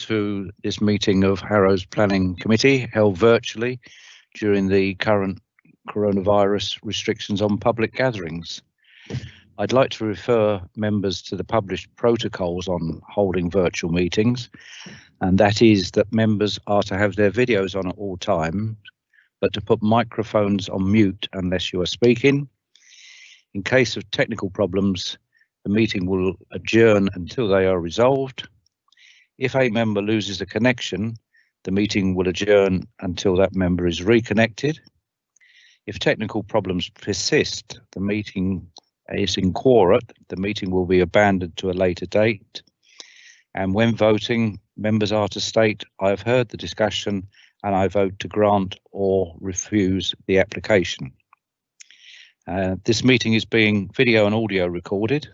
to this meeting of Harrow's Planning Committee, held virtually during the current coronavirus restrictions on public gatherings. I'd like to refer members to the published protocols on holding virtual meetings, and that is that members are to have their videos on at all times, but to put microphones on mute unless you are speaking. In case of technical problems, the meeting will adjourn until they are resolved. If a member loses a connection, the meeting will adjourn until that member is reconnected. If technical problems persist, the meeting is in quorum, the meeting will be abandoned to a later date. And when voting, members are to state, I have heard the discussion and I vote to grant or refuse the application. This meeting is being video and audio recorded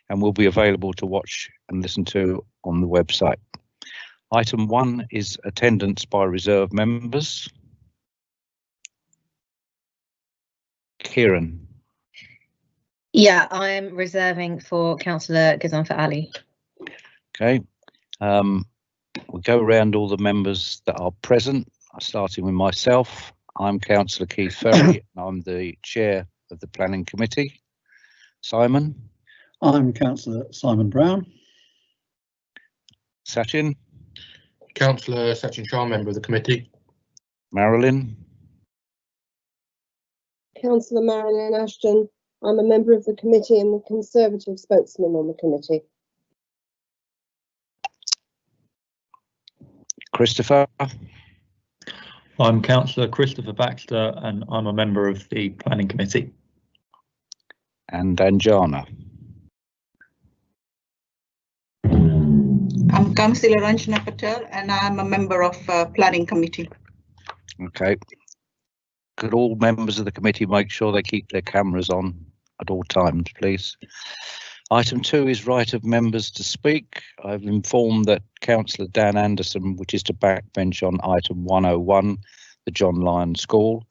and will be available to watch and listen to on the website. Item 1 is attendance by reserved members. Kieran. Yeah, I'm reserving for Councillor Ghazanfar Ali. Okay. We'll go around all the members that are present, starting with myself. I'm Councillor Keith Ferry, and I'm the chair of the Planning Committee. Simon. I'm Councillor Simon Brown. Sachin. Councillor Sachin Shah, member of the committee. Marilyn. Councillor Marilyn Ashton. I'm a member of the committee and the Conservative spokesman on the committee. Christopher. I'm Councillor Christopher Baxter and I'm a member of the Planning Committee. And Anjana. I'm Councillor Anjana Patel and I'm a member of Planning Committee. Okay. Could all members of the committee make sure they keep their cameras on at all times, please? Item 2 is right of members to speak. I've informed that Councillor Dan Anderson, which is to backbench on item 101, the John Lyon School.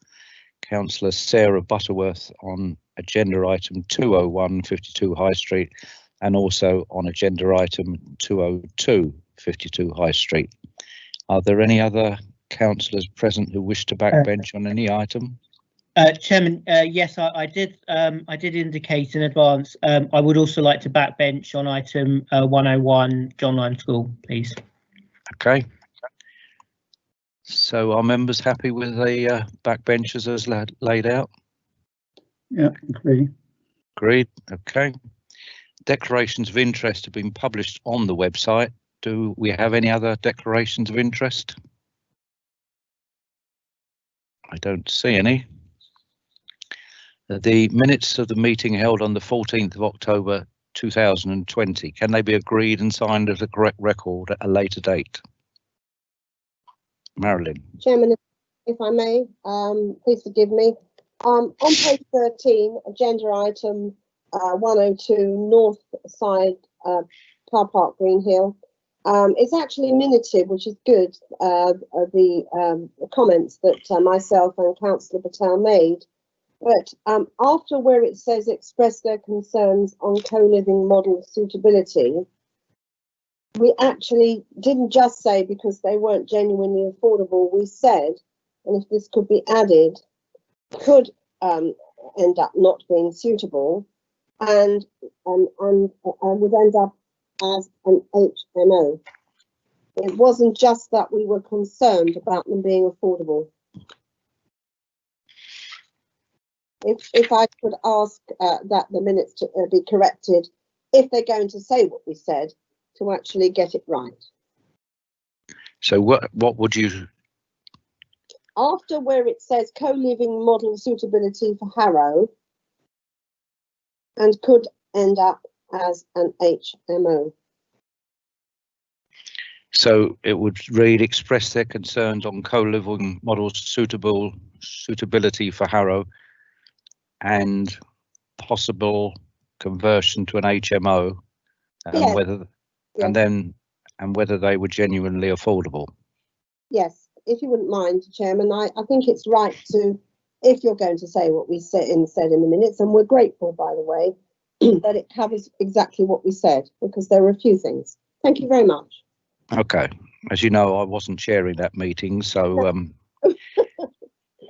Councillor Sarah Butterworth on agenda item 201, 52 High Street, and also on agenda item 202, 52 High Street. Are there any other councillors present who wish to backbench on any item? Chairman, yes, I did indicate in advance. I would also like to backbench on item 101, John Lyon School, please. Okay. So are members happy with the backbenchers as laid out? Yeah, agree. Agreed. Okay. Declarations of interest have been published on the website. Do we have any other declarations of interest? I don't see any. The minutes of the meeting held on the 14th of October 2020, can they be agreed and signed as a correct record at a later date? Marilyn. Chairman, if I may, please forgive me. On page 13, agenda item 102, North Side Car Park, Green Hill. It's actually minuted, which is good, the comments that myself and Councillor Patel made. But after where it says express their concerns on co-living model suitability, we actually didn't just say because they weren't genuinely affordable. We said, and if this could be added, could end up not being suitable and would end up as an HMO. It wasn't just that we were concerned about them being affordable. If I could ask that the minutes to be corrected, if they're going to say what we said, to actually get it right. So what would you? After where it says co-living model suitability for Harrow and could end up as an HMO. So it would read express their concerns on co-living models suitability for Harrow and possible conversion to an HMO, and Yes. whether Yes. and whether they were genuinely affordable. Yes, if you wouldn't mind, Chairman, I think it's right to, if you're going to say what we said in the minutes, and we're grateful, by the way, that it covers exactly what we said, because there were a few things. Thank you very much. Okay, as you know, I wasn't chairing that meeting, so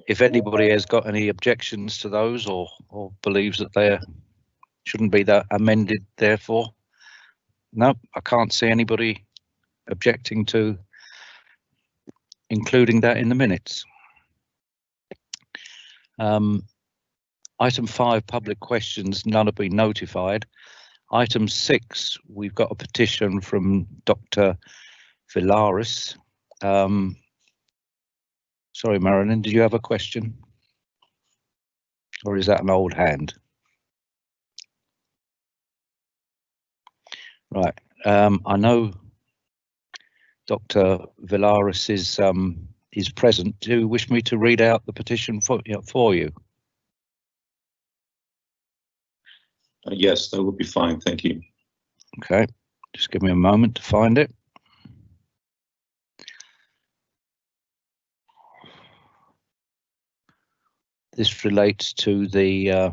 if anybody has got any objections to those or believes that they shouldn't be that amended, therefore, no, I can't see anybody objecting to including that in the minutes. Item 5, public questions, none have been notified. Item 6, we've got a petition from Dr. Villaris. Sorry, Marilyn, did you have a question? Or is that an old hand? Right, I know Dr. Villaris is present. Do you wish me to read out the petition for you? Yes, that would be fine. Thank you. Okay, just give me a moment to find it. This relates to the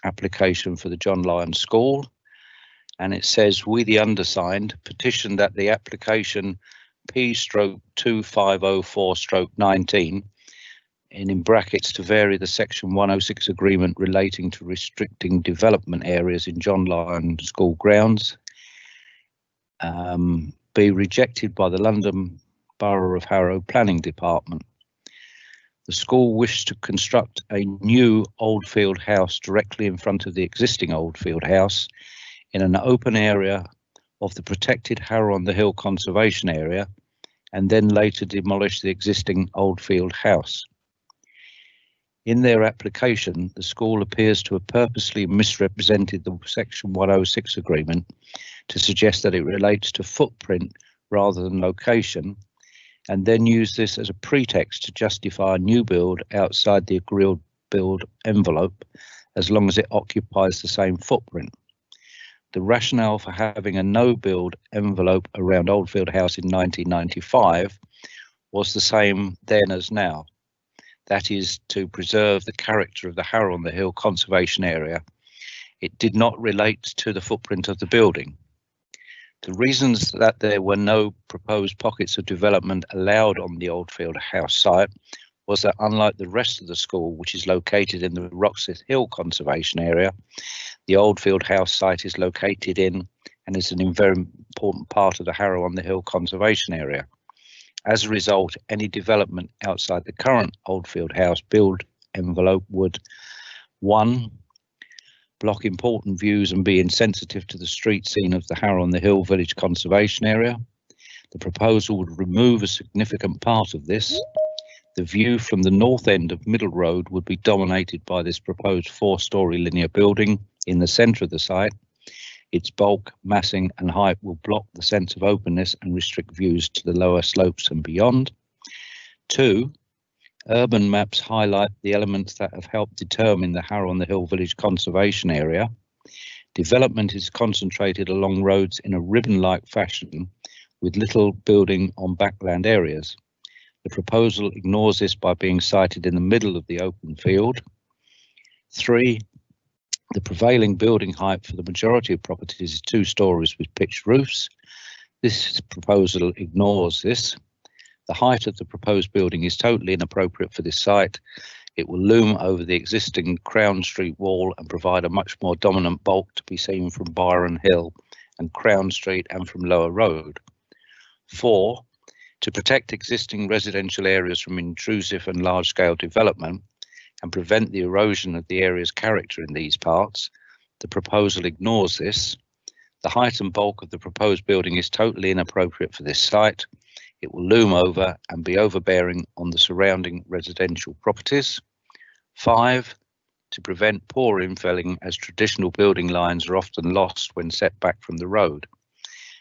application for the John Lyons School, and it says, we the undersigned petition that the application P/2504/19 and in brackets to vary the section 106 agreement relating to restricting development areas in John Lyons School grounds be rejected by the London Borough of Harrow Planning Department. The school wished to construct a new Oldfield house directly in front of the existing Oldfield house in an open area of the protected Harrow on the Hill conservation area, and then later demolish the existing Oldfield house. In their application, the school appears to have purposely misrepresented the Section 106 agreement to suggest that it relates to footprint rather than location, and then use this as a pretext to justify a new build outside the agreed build envelope as long as it occupies the same footprint. The rationale for having a no build envelope around Oldfield House in 1995 was the same then as now. That is to preserve the character of the Harrow on the Hill conservation area. It did not relate to the footprint of the building. The reasons that there were no proposed pockets of development allowed on the Oldfield House site was that unlike the rest of the school, which is located in the Roxeth Hill conservation area, the Oldfield House site is located in and is an very important part of the Harrow on the Hill conservation area. As a result, any development outside the current Oldfield House build envelope would 1. Block important views and be insensitive to the street scene of the Harrow on the Hill Village Conservation Area. The proposal would remove a significant part of this. The view from the north end of Middle Road would be dominated by this proposed 4-storey linear building in the centre of the site. Its bulk, massing and height will block the sense of openness and restrict views to the lower slopes and beyond. 2. Urban maps highlight the elements that have helped determine the Harrow on the Hill Village Conservation Area. Development is concentrated along roads in a ribbon-like fashion with little building on backland areas. The proposal ignores this by being sited in the middle of the open field. 3. The prevailing building height for the majority of properties is 2 stories with pitched roofs. This proposal ignores this. The height of the proposed building is totally inappropriate for this site. It will loom over the existing Crown Street wall and provide a much more dominant bulk to be seen from Byron Hill and Crown Street and from Lower Road. 4. To protect existing residential areas from intrusive and large-scale development and prevent the erosion of the area's character in these parts, the proposal ignores this. The height and bulk of the proposed building is totally inappropriate for this site. It will loom over and be overbearing on the surrounding residential properties. 5. To prevent poor infilling, as traditional building lines are often lost when set back from the road.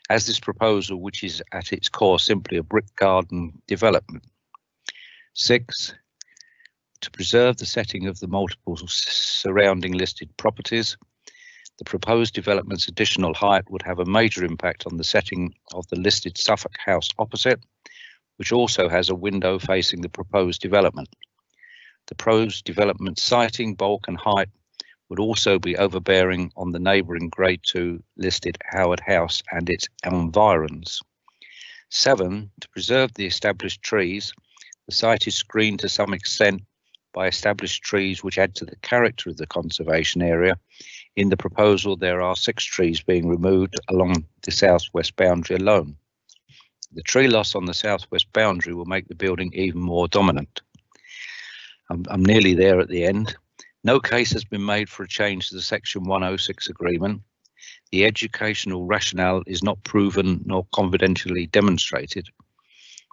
As this proposal, which is at its core simply a brick garden development. 6. To preserve the setting of the multiple surrounding listed properties. The proposed development's additional height would have a major impact on the setting of the listed Suffolk house opposite, which also has a window facing the proposed development. The proposed development siting, bulk and height would also be overbearing on the neighbouring Grade 2 listed Howard House and its environs. 7, to preserve the established trees, the site is screened to some extent by established trees which add to the character of the conservation area. In the proposal, there are 6 trees being removed along the southwest boundary alone. The tree loss on the southwest boundary will make the building even more dominant. I'm nearly there at the end. No case has been made for a change to the Section 106 agreement. The educational rationale is not proven nor confidentially demonstrated.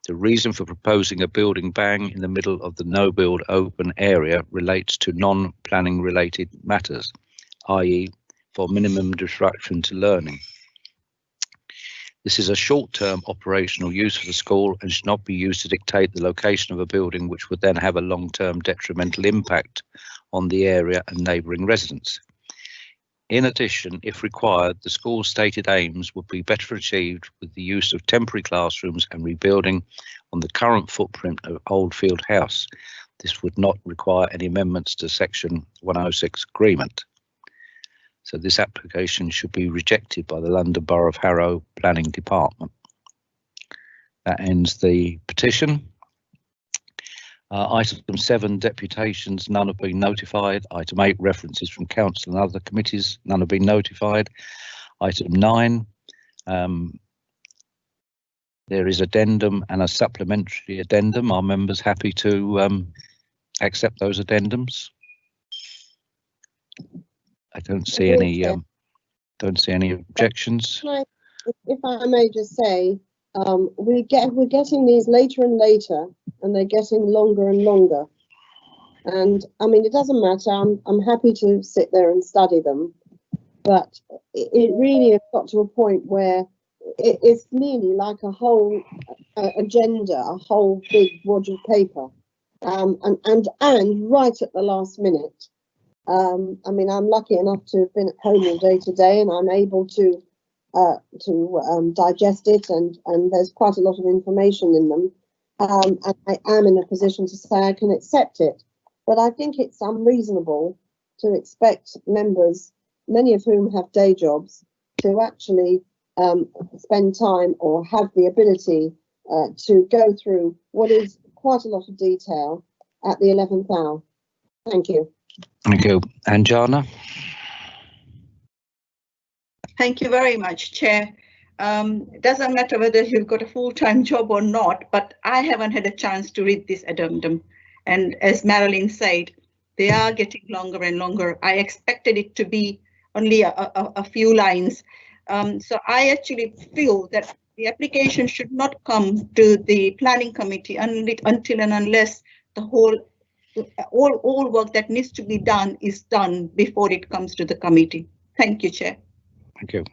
The reason for proposing a building bang in the middle of the no-build open area relates to non-planning related matters, i.e. for minimum disruption to learning. This is a short-term operational use for the school and should not be used to dictate the location of a building which would then have a long-term detrimental impact on the area and neighbouring residents. In addition, if required, the school's stated aims would be better achieved with the use of temporary classrooms and rebuilding on the current footprint of Oldfield House. This would not require any amendments to Section 106 agreement. So this application should be rejected by the London Borough of Harrow Planning Department. That ends the petition. Item 7, deputations, none have been notified. Item 8, references from council and other committees, none have been notified. Item 9, there is addendum and a supplementary addendum. Are members happy to accept those addendums? I don't see any objections. If I may just say, we're getting these later and later, and they're getting longer and longer. And I mean, it doesn't matter. I'm happy to sit there and study them, but it really has got to a point where it's nearly like a whole agenda, a whole big wad of paper, and right at the last minute. I mean, I'm lucky enough to have been at home all day today, and I'm able to digest it, and there's quite a lot of information in them, and I am in a position to say I can accept it. But I think it's unreasonable to expect members, many of whom have day jobs, to actually spend time or have the ability to go through what is quite a lot of detail at the 11th hour. Thank you. Thank you. Anjana? Thank you very much, Chair. It doesn't matter whether you've got a full-time job or not, but I haven't had a chance to read this addendum. And as Marilyn said, they are getting longer and longer. I expected it to be only a few lines. So I actually feel that the application should not come to the planning committee until and unless the all work that needs to be done is done before it comes to the committee. Thank you, Chair. Thank you.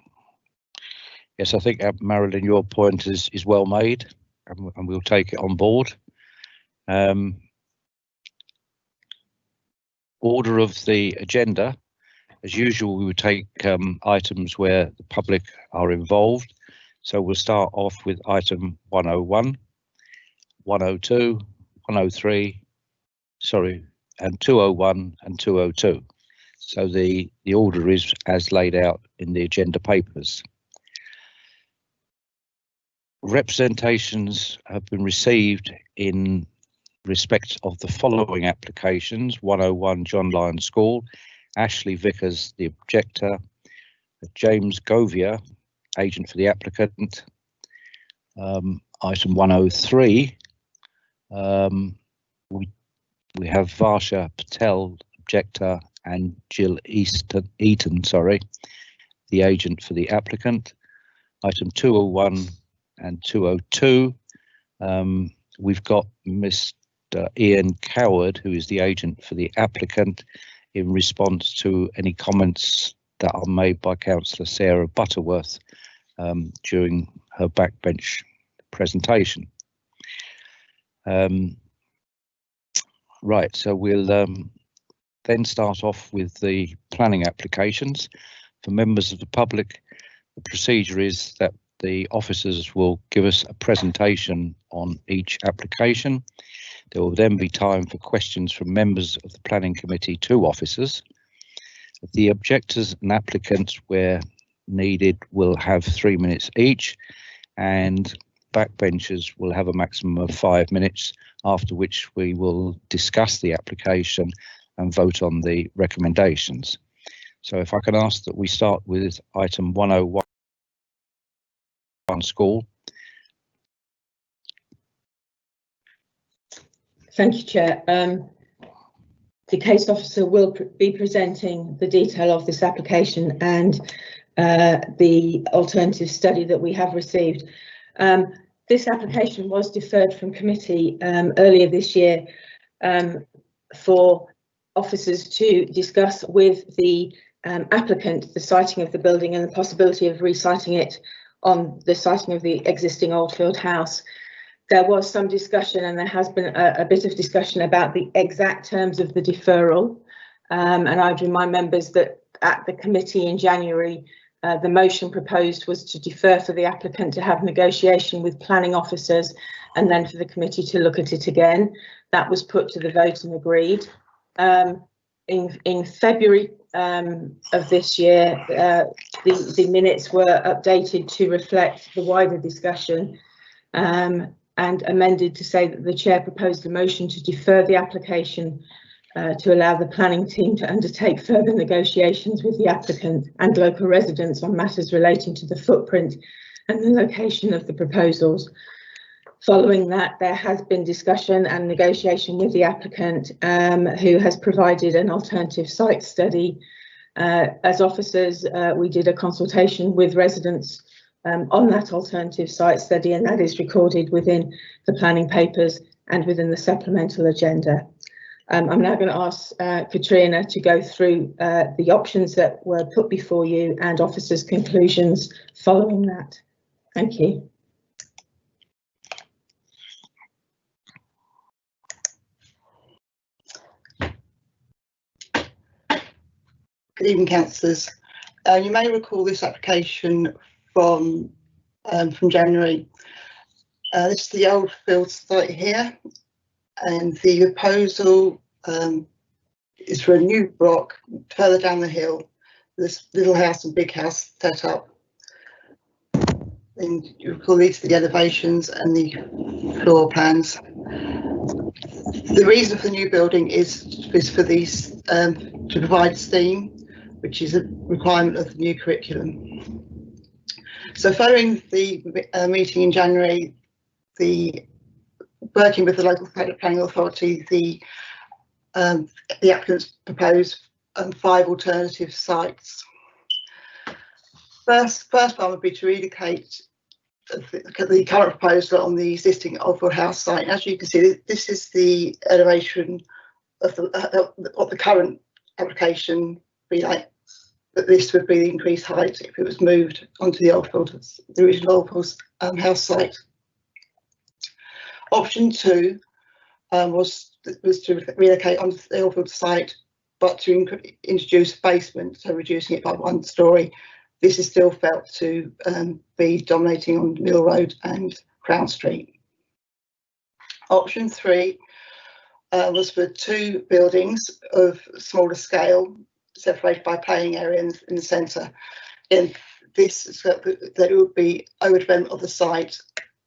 Yes, I think, Marilyn, your point is well made, and we'll take it on board. Order of the agenda. As usual, we would take items where the public are involved. So we'll start off with item 101, 102, 103, sorry, and 201 and 202. So the order is as laid out in the agenda papers. Representations have been received in respect of the following applications: 101 John Lyons School, Ashley Vickers, the objector, James Govia, agent for the applicant. Item 103, we have Varsha Patel, objector, and Jill Eaton, sorry, the agent for the applicant. Item 201 and 202, we've got Mr. Ian Coward, who is the agent for the applicant, in response to any comments that are made by Councillor Sarah Butterworth during her backbench presentation. Right, so we'll then start off with the planning applications. For members of the public, the procedure is that the officers will give us a presentation on each application. There will then be time for questions from members of the planning committee to officers. The objectors and applicants, where needed, will have 3 minutes each, and backbenchers will have a maximum of 5 minutes, after which we will discuss the application and vote on the recommendations. So if I can ask that we start with item 101, school. Thank you, Chair. The case officer will be presenting the detail of this application and the alternative study that we have received. This application was deferred from committee earlier this year for officers to discuss with the applicant the siting of the building and the possibility of resiting it on the siting of the existing Oldfield House. There was some discussion, and there has been a bit of discussion about the exact terms of the deferral. And I'd remind members that at the committee in January, the motion proposed was to defer for the applicant to have negotiation with planning officers and then for the committee to look at it again. That was put to the vote and agreed. In February of this year, the minutes were updated to reflect the wider discussion and amended to say that the chair proposed a motion to defer the application to allow the planning team to undertake further negotiations with the applicant and local residents on matters relating to the footprint and the location of the proposals. Following that, there has been discussion and negotiation with the applicant, who has provided an alternative site study. As officers, we did a consultation with residents on that alternative site study, and that is recorded within the planning papers and within the supplemental agenda. I'm now going to ask Katrina to go through the options that were put before you and officers' conclusions following that. Thank you. Good evening, councillors. You may recall this application from January. This is the Oldfield site here, and the proposal is for a new block further down the hill. This little house and big house set up. And you recall these are the elevations and the floor plans. The reason for the new building is for these to provide steam, which is a requirement of the new curriculum. So following the meeting in January, working with the local planning authority, the applicants proposed 5 alternative sites. First one would be to relocate the current proposal on the existing Oldfield House site. As you can see, this is the elevation of the current application be like, that this would be the increased height if it was moved onto the original Oldfield House site. Option 2 was to relocate onto the Oldfield site, but to introduce a basement, so reducing it by 1 storey. This is still felt to be dominating on Mill Road and Crown Street. Option 3 was for 2 buildings of smaller scale, separated by playing area in the centre. And this is that it would be overdevelopment of the site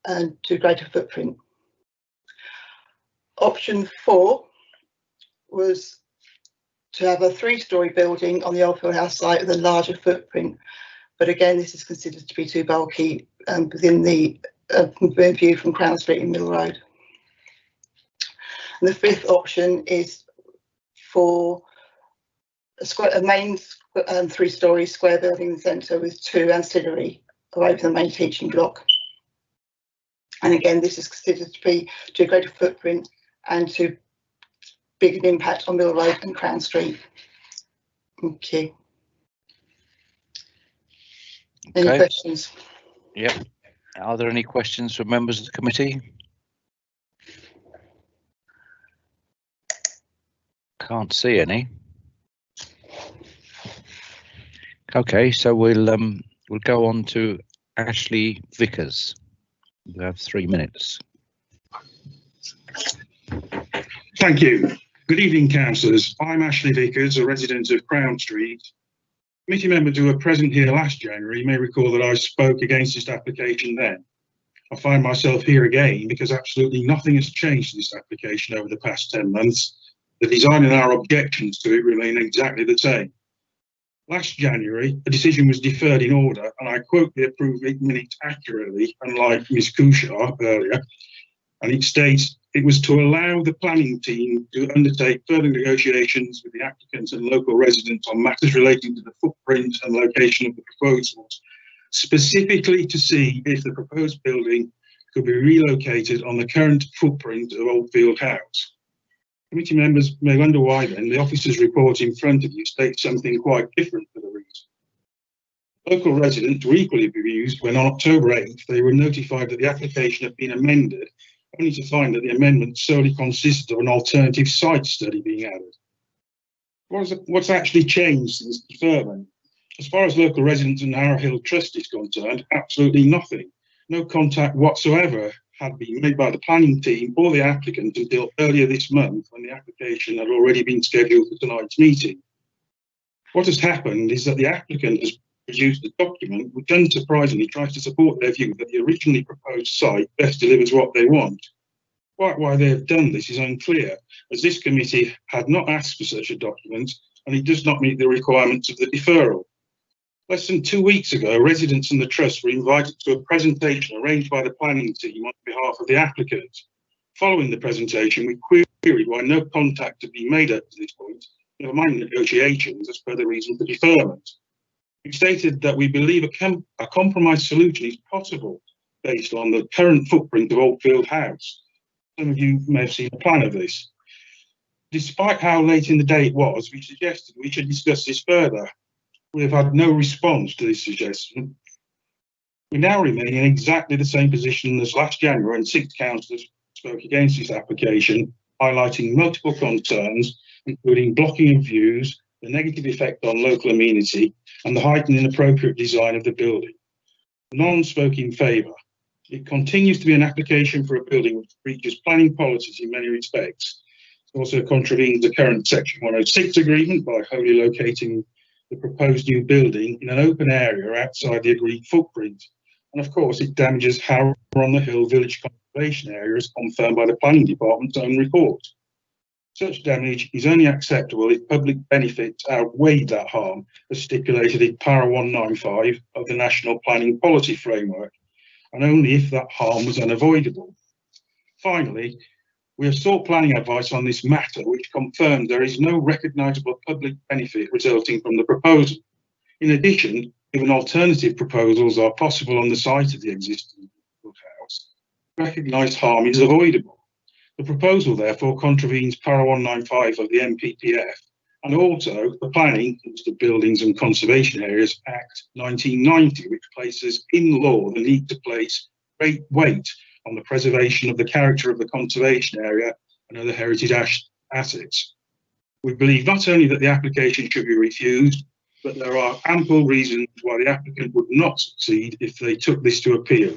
and to greater footprint. Option 4 was to have a 3-storey building on the Oldfield House site with a larger footprint, but again this is considered to be too bulky within the view from Crown Street and Mill Road. And the 5th option is for a main 3-storey square building in the centre with 2 ancillary away from the main teaching block. And again, this is considered to be to a greater footprint and to big an impact on Mill Road and Crown Street. Thank you. Any questions? Yep. Are there any questions from members of the committee? Can't see any. Okay, so we'll go on to Ashley Vickers. You have 3 minutes. Thank you. Good evening, councillors. I'm Ashley Vickers, a resident of Crown Street. Committee members who were present here last January may recall that I spoke against this application then. I find myself here again because absolutely nothing has changed in this application over the past 10 months. The design and our objections to it remain exactly the same. Last January, a decision was deferred in order, and I quote the approved minutes accurately, unlike Ms. Kushar earlier, and it states it was to allow the planning team to undertake further negotiations with the applicants and local residents on matters relating to the footprint and location of the proposals, specifically to see if the proposed building could be relocated on the current footprint of Oldfield House. Committee members may wonder why then the officer's report in front of you states something quite different for the reason. Local residents were equally bemused when on October 8th they were notified that the application had been amended, only to find that the amendment solely consisted of an alternative site study being added. What's actually changed since deferment? As far as local residents and Harrow Hill Trust is concerned, absolutely nothing. No contact whatsoever had been made by the planning team or the applicant until earlier this month, when the application had already been scheduled for tonight's meeting. What has happened is that the applicant has produced a document which unsurprisingly tries to support their view that the originally proposed site best delivers what they want. Quite why they have done this is unclear, as this committee had not asked for such a document and it does not meet the requirements of the deferral. Less than 2 weeks ago, residents and the trust were invited to a presentation arranged by the planning team on behalf of the applicant. Following the presentation, we queried why no contact had been made up to this point, never mind negotiations as per the reason for deferment. We stated that we believe a compromise solution is possible based on the current footprint of Oldfield House. Some of you may have seen a plan of this. Despite how late in the day it was, we suggested we should discuss this further. We have had no response to this suggestion. We now remain in exactly the same position as last January when 6 councillors spoke against this application, highlighting multiple concerns, including blocking of views, the negative effect on local amenity, and the height and inappropriate design of the building. None spoke in favour. It continues to be an application for a building which breaches planning policies in many respects. It also contravenes the current Section 106 agreement by wholly locating the proposed new building in an open area outside the agreed footprint. And of course, it damages Harrow on the Hill Village Conservation Area as confirmed by the Planning Department's own report. Such damage is only acceptable if public benefits outweigh that harm, as stipulated in Para 195 of the National Planning Policy Framework, and only if that harm was unavoidable. Finally, we have sought planning advice on this matter, which confirms there is no recognisable public benefit resulting from the proposal. In addition, given alternative proposals are possible on the site of the existing house, recognised harm is avoidable. The proposal therefore contravenes Para 195 of the NPPF and also the Planning of Buildings and Conservation Areas Act 1990, which places in law the need to place great weight on the preservation of the character of the conservation area and other heritage assets. We believe not only that the application should be refused, but there are ample reasons why the applicant would not succeed if they took this to appeal.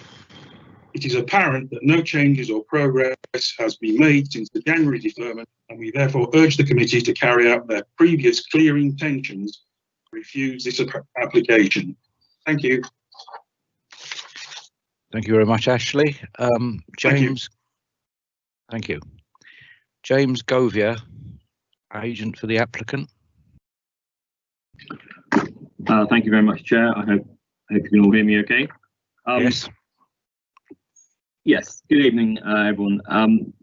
It is apparent that no changes or progress has been made since the January deferment, and we therefore urge the committee to carry out their previous clear intentions to refuse this application. Thank you. Thank you very much, Ashley. James. Thank you. James Govier, agent for the applicant. Thank you very much, Chair. I hope you can all hear me okay. Yes. Yes, good evening, everyone.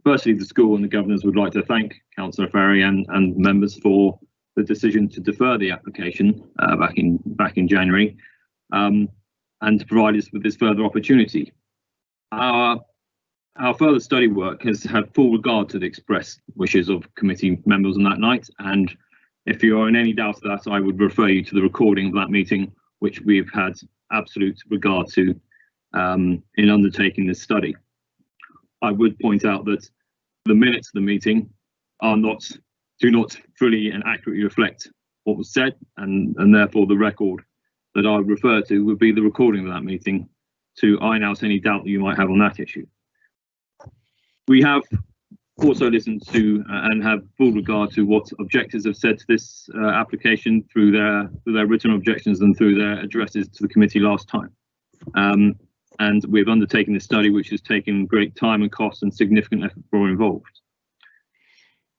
Firstly, the school and the governors would like to thank Councillor Ferry and members for the decision to defer the application back in January, and to provide us with this further opportunity. Our further study work has had full regard to the expressed wishes of committee members on that night, and if you are in any doubt of that, I would refer you to the recording of that meeting, which we've had absolute regard to in undertaking this study. I would point out that the minutes of the meeting do not fully and accurately reflect what was said, and therefore the record that I would refer to would be the recording of that meeting to iron out any doubt that you might have on that issue. We have also listened to and have full regard to what objectors have said to this application through their written objections and through their addresses to the committee last time. and we've undertaken this study, which has taken great time and cost and significant effort for all involved.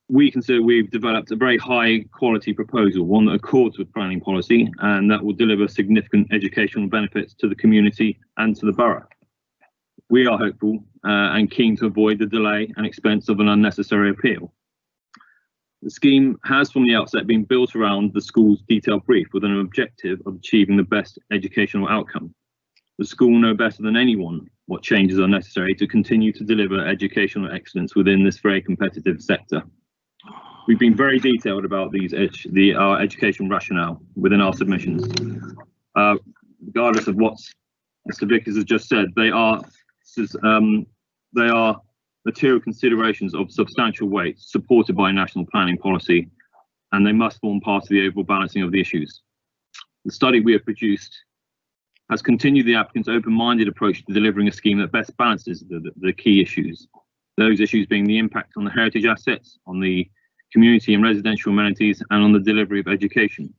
We consider we've developed a very high quality proposal, one that accords with planning policy and that will deliver significant educational benefits to the community and to the borough. We are hopeful and keen to avoid the delay and expense of an unnecessary appeal. The scheme has from the outset been built around the school's detailed brief with an objective of achieving the best educational outcome. The school know better than anyone what changes are necessary to continue to deliver educational excellence within this very competitive sector. We've been very detailed about our education rationale within our submissions. Regardless of what Mr. Vickers has just said, they are material considerations of substantial weight supported by national planning policy, and they must form part of the overall balancing of the issues. The study we have produced has continued the applicant's open-minded approach to delivering a scheme that best balances the key issues. Those issues being the impact on the heritage assets, on the community and residential amenities, and on the delivery of education.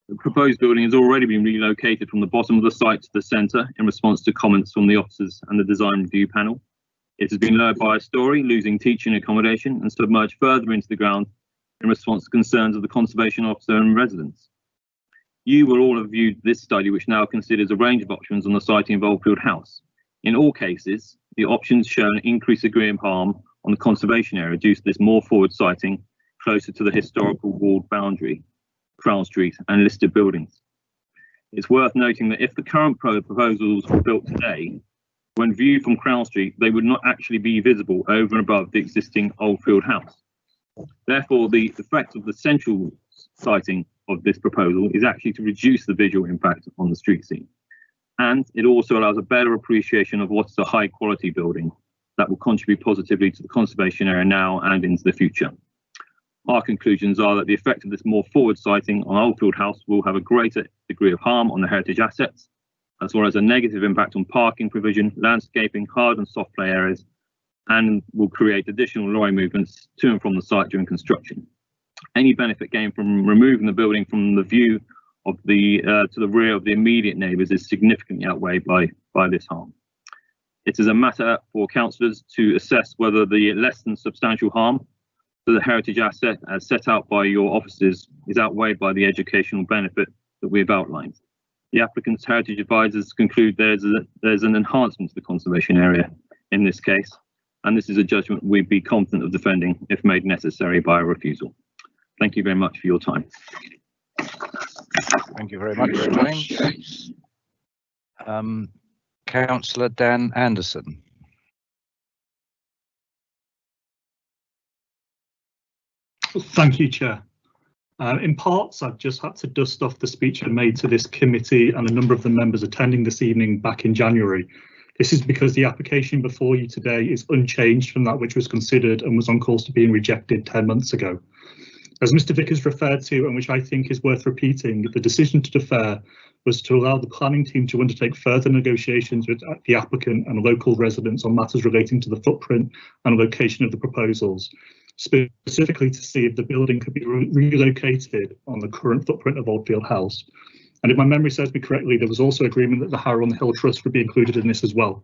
The proposed building has already been relocated from the bottom of the site to the centre in response to comments from the officers and the design review panel. It has been lowered by a storey, losing teaching accommodation, and submerged further into the ground in response to concerns of the conservation officer and residents. You will all have viewed this study, which now considers a range of options on the siting of Oldfield House. In all cases, the options show an increased degree of harm on the conservation area due to this more forward siting closer to the historical walled boundary, Crown Street, and listed buildings. It's worth noting that if the current proposals were built today, when viewed from Crown Street, they would not actually be visible over and above the existing Oldfield House. Therefore, the effect of the central siting of this proposal is actually to reduce the visual impact on the street scene. And it also allows a better appreciation of what's a high quality building that will contribute positively to the conservation area now and into the future. Our conclusions are that the effect of this more forward siting on Oldfield House will have a greater degree of harm on the heritage assets, as well as a negative impact on parking provision, landscaping, hard and soft play areas, and will create additional lorry movements to and from the site during construction. Any benefit gained from removing the building from the view of the to the rear of the immediate neighbours is significantly outweighed by this harm. It is a matter for councillors to assess whether the less than substantial harm to the heritage asset as set out by your officers is outweighed by the educational benefit that we have outlined. The applicant's heritage advisors conclude there's an enhancement to the conservation area in this case, and this is a judgment we'd be confident of defending if made necessary by a refusal. Thank you very much for your time. Thank you very much, James. Councillor Dan Anderson. Thank you, Chair. In parts, I've just had to dust off the speech I made to this committee and a number of the members attending this evening back in January. This is because the application before you today is unchanged from that which was considered and was on course to being rejected 10 months ago. As Mr Vickers referred to, and which I think is worth repeating, the decision to defer was to allow the planning team to undertake further negotiations with the applicant and local residents on matters relating to the footprint and location of the proposals, specifically to see if the building could be relocated on the current footprint of Oldfield House. And if my memory serves me correctly, there was also agreement that the Harrow on the Hill Trust would be included in this as well.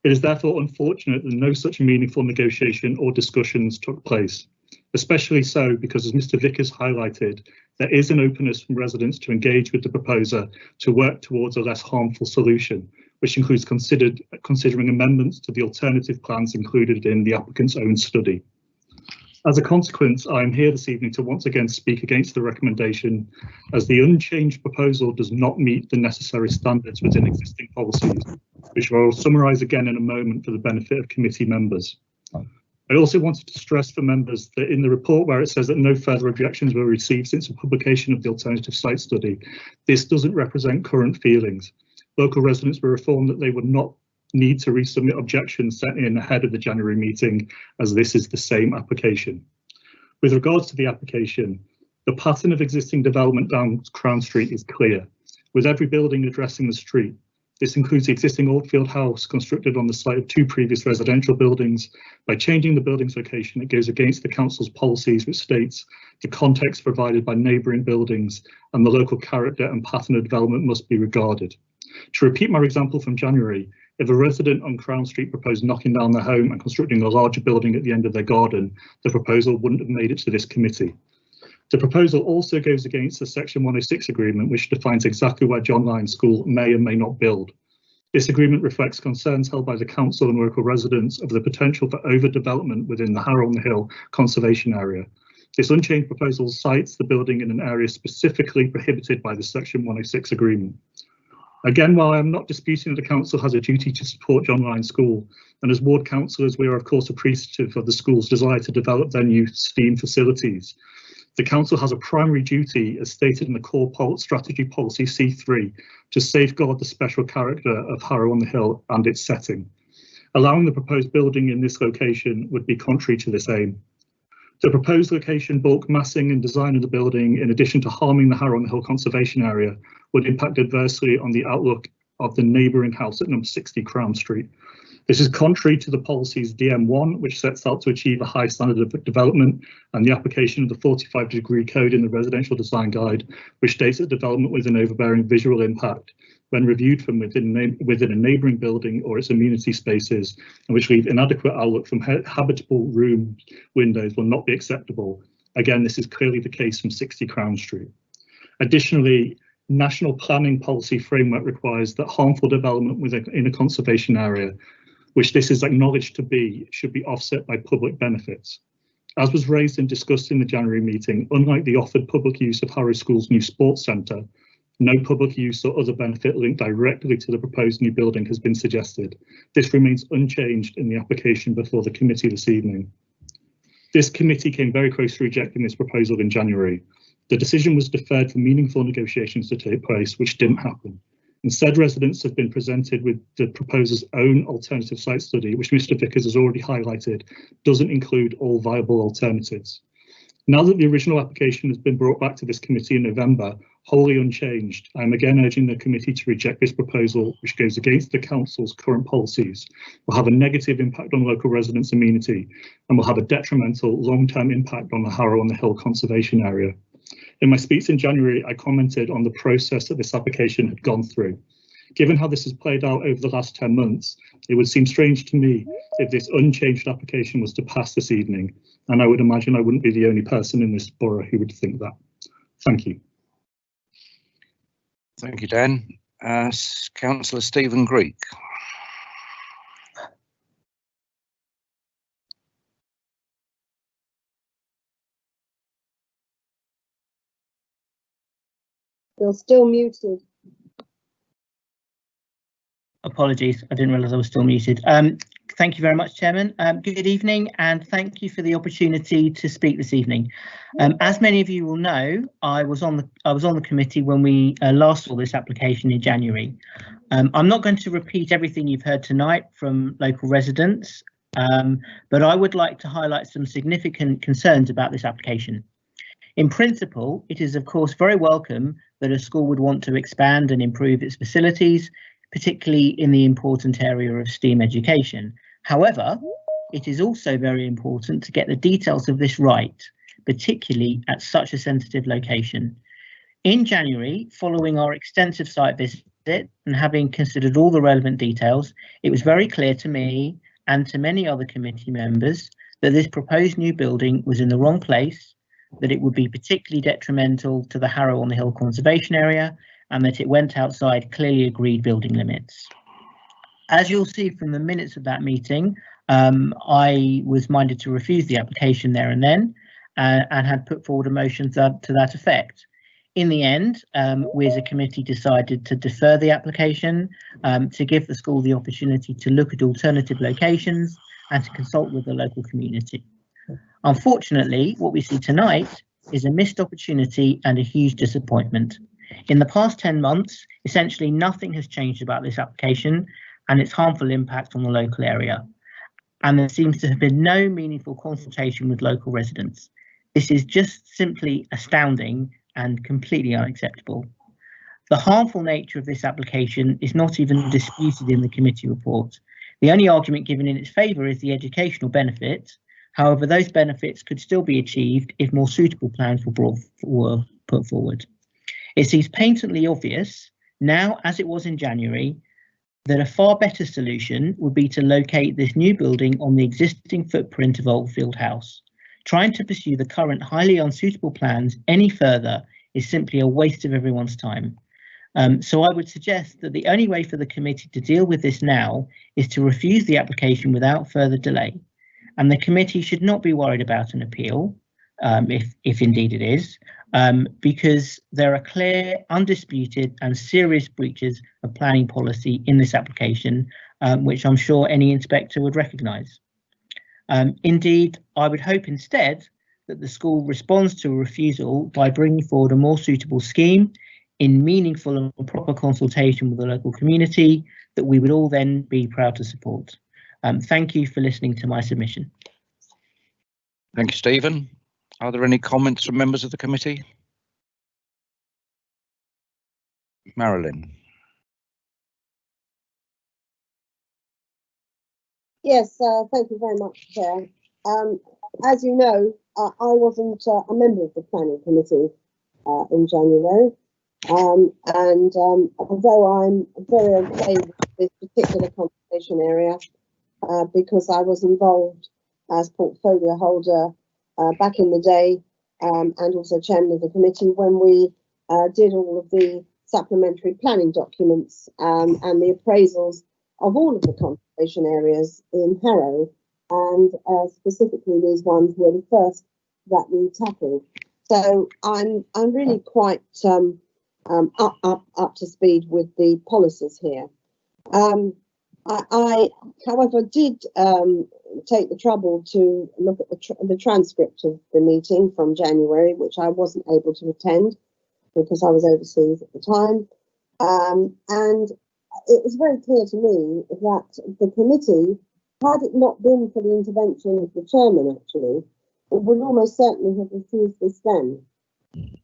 It is therefore unfortunate that no such meaningful negotiation or discussions took place, especially so because, as Mr Vickers highlighted, there is an openness from residents to engage with the proposer to work towards a less harmful solution, which includes considering amendments to the alternative plans included in the applicant's own study. As a consequence, I am here this evening to once again speak against the recommendation, as the unchanged proposal does not meet the necessary standards within existing policies, which I will summarise again in a moment for the benefit of committee members. I also wanted to stress for members that in the report where it says that no further objections were received since the publication of the alternative site study, this doesn't represent current feelings. Local residents were informed that they would not need to resubmit objections sent in ahead of the January meeting, as this is the same application. With regards to the application, the pattern of existing development down Crown Street is clear, with every building addressing the street. This includes the existing Oldfield House constructed on the site of two previous residential buildings. By changing the building's location, it goes against the council's policies, which states the context provided by neighbouring buildings and the local character and pattern of development must be regarded. To repeat my example from January, if a resident on Crown Street proposed knocking down their home and constructing a larger building at the end of their garden, the proposal wouldn't have made it to this committee. The proposal also goes against the Section 106 agreement, which defines exactly where John Lyons School may and may not build. This agreement reflects concerns held by the council and local residents of the potential for overdevelopment within the Harrow-on-the-Hill conservation area. This unchanged proposal cites the building in an area specifically prohibited by the Section 106 agreement. Again, while I am not disputing that the council has a duty to support John Lyons School, and as ward councillors, we are of course appreciative of the school's desire to develop their new STEAM facilities. The council has a primary duty, as stated in the core strategy policy C3, to safeguard the special character of Harrow-on-the-Hill and its setting. Allowing the proposed building in this location would be contrary to this aim. The proposed location, bulk massing and design of the building, in addition to harming the Harrow-on-the-Hill conservation area, would impact adversely on the outlook of the neighbouring house at number 60 Crown Street. This is contrary to the policy's DM1, which sets out to achieve a high standard of development, and the application of the 45-degree code in the residential design guide, which states that development with an overbearing visual impact, when reviewed from within a neighbouring building or its amenity spaces, and which leave inadequate outlook from habitable room windows, will not be acceptable. Again, this is clearly the case from 60 Crown Street. Additionally, national planning policy framework requires that harmful development in a conservation area, which this is acknowledged to be, should be offset by public benefits. As was raised and discussed in the January meeting, unlike the offered public use of Harrow School's new sports centre, no public use or other benefit linked directly to the proposed new building has been suggested. This remains unchanged in the application before the committee this evening. This committee came very close to rejecting this proposal in January. The decision was deferred for meaningful negotiations to take place, which didn't happen. Instead, residents have been presented with the proposer's own alternative site study, which Mr. Vickers has already highlighted, doesn't include all viable alternatives. Now that the original application has been brought back to this committee in November, wholly unchanged, I am again urging the committee to reject this proposal, which goes against the council's current policies, will have a negative impact on local residents' amenity, and will have a detrimental long-term impact on the Harrow-on-the-Hill conservation area. In my speech in January, I commented on the process that this application had gone through. Given how this has played out over the last 10 months, it would seem strange to me if this unchanged application was to pass this evening, and I would imagine I wouldn't be the only person in this borough who would think that. Thank you. Thank you, Dan. Councillor Stephen Greek. You're still muted. Apologies, I didn't realise I was still muted. Thank you very much, Chairman. Good evening, and thank you for the opportunity to speak this evening. As many of you will know, I was on the committee when we last saw this application in January. I'm not going to repeat everything you've heard tonight from local residents, but I would like to highlight some significant concerns about this application. In principle, it is of course very welcome that a school would want to expand and improve its facilities, particularly in the important area of STEAM education. However, it is also very important to get the details of this right, particularly at such a sensitive location. In January, following our extensive site visit and having considered all the relevant details, it was very clear to me and to many other committee members that this proposed new building was in the wrong place, that it would be particularly detrimental to the Harrow-on-the-Hill conservation area, and that it went outside clearly agreed building limits. As you'll see from the minutes of that meeting, I was minded to refuse the application there and then, and had put forward a motion to that effect. In the end, we as a committee decided to defer the application to give the school the opportunity to look at alternative locations and to consult with the local community. Unfortunately, what we see tonight is a missed opportunity and a huge disappointment. In the past 10 months, essentially nothing has changed about this application and its harmful impact on the local area. And there seems to have been no meaningful consultation with local residents. This is just simply astounding and completely unacceptable. The harmful nature of this application is not even disputed in the committee report. The only argument given in its favour is the educational benefit. However, those benefits could still be achieved if more suitable plans were put forward. It seems patently obvious now, as it was in January, that a far better solution would be to locate this new building on the existing footprint of Oldfield House. Trying to pursue the current highly unsuitable plans any further is simply a waste of everyone's time. So I would suggest that the only way for the committee to deal with this now is to refuse the application without further delay. And the committee should not be worried about an appeal, if indeed it is, because there are clear, undisputed and serious breaches of planning policy in this application, which I'm sure any inspector would recognise. Indeed, I would hope instead that the school responds to a refusal by bringing forward a more suitable scheme in meaningful and proper consultation with the local community that we would all then be proud to support. Thank you for listening to my submission. Thank you, Stephen. Are there any comments from members of the committee? Marilyn. Yes, thank you very much, Chair. As you know, I wasn't a member of the planning committee in January, and although I'm very okay with this particular conservation area, because I was involved as portfolio holder back in the day, and also chairman of the committee when we did all of the supplementary planning documents and the appraisals of all of the conservation areas in Harrow, and specifically these ones were the first that we tackled. So I'm really quite up to speed with the policies here. I however, did take the trouble to look at the transcript of the meeting from January, which I wasn't able to attend because I was overseas at the time. And it was very clear to me that the committee, had it not been for the intervention of the chairman, actually, would almost certainly have refused this then.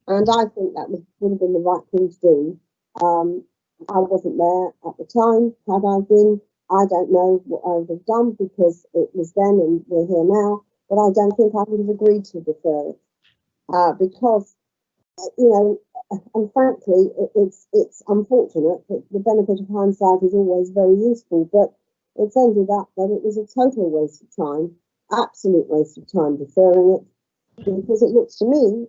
And I think that would have been the right thing to do. I wasn't there at the time. Had I been, I don't know what I would have done because it was then and we're here now, but I don't think I would have agreed to defer it because, you know, and frankly, it's unfortunate that the benefit of hindsight is always very useful, but it's ended up that it was a total waste of time, absolute waste of time deferring it, because it looks to me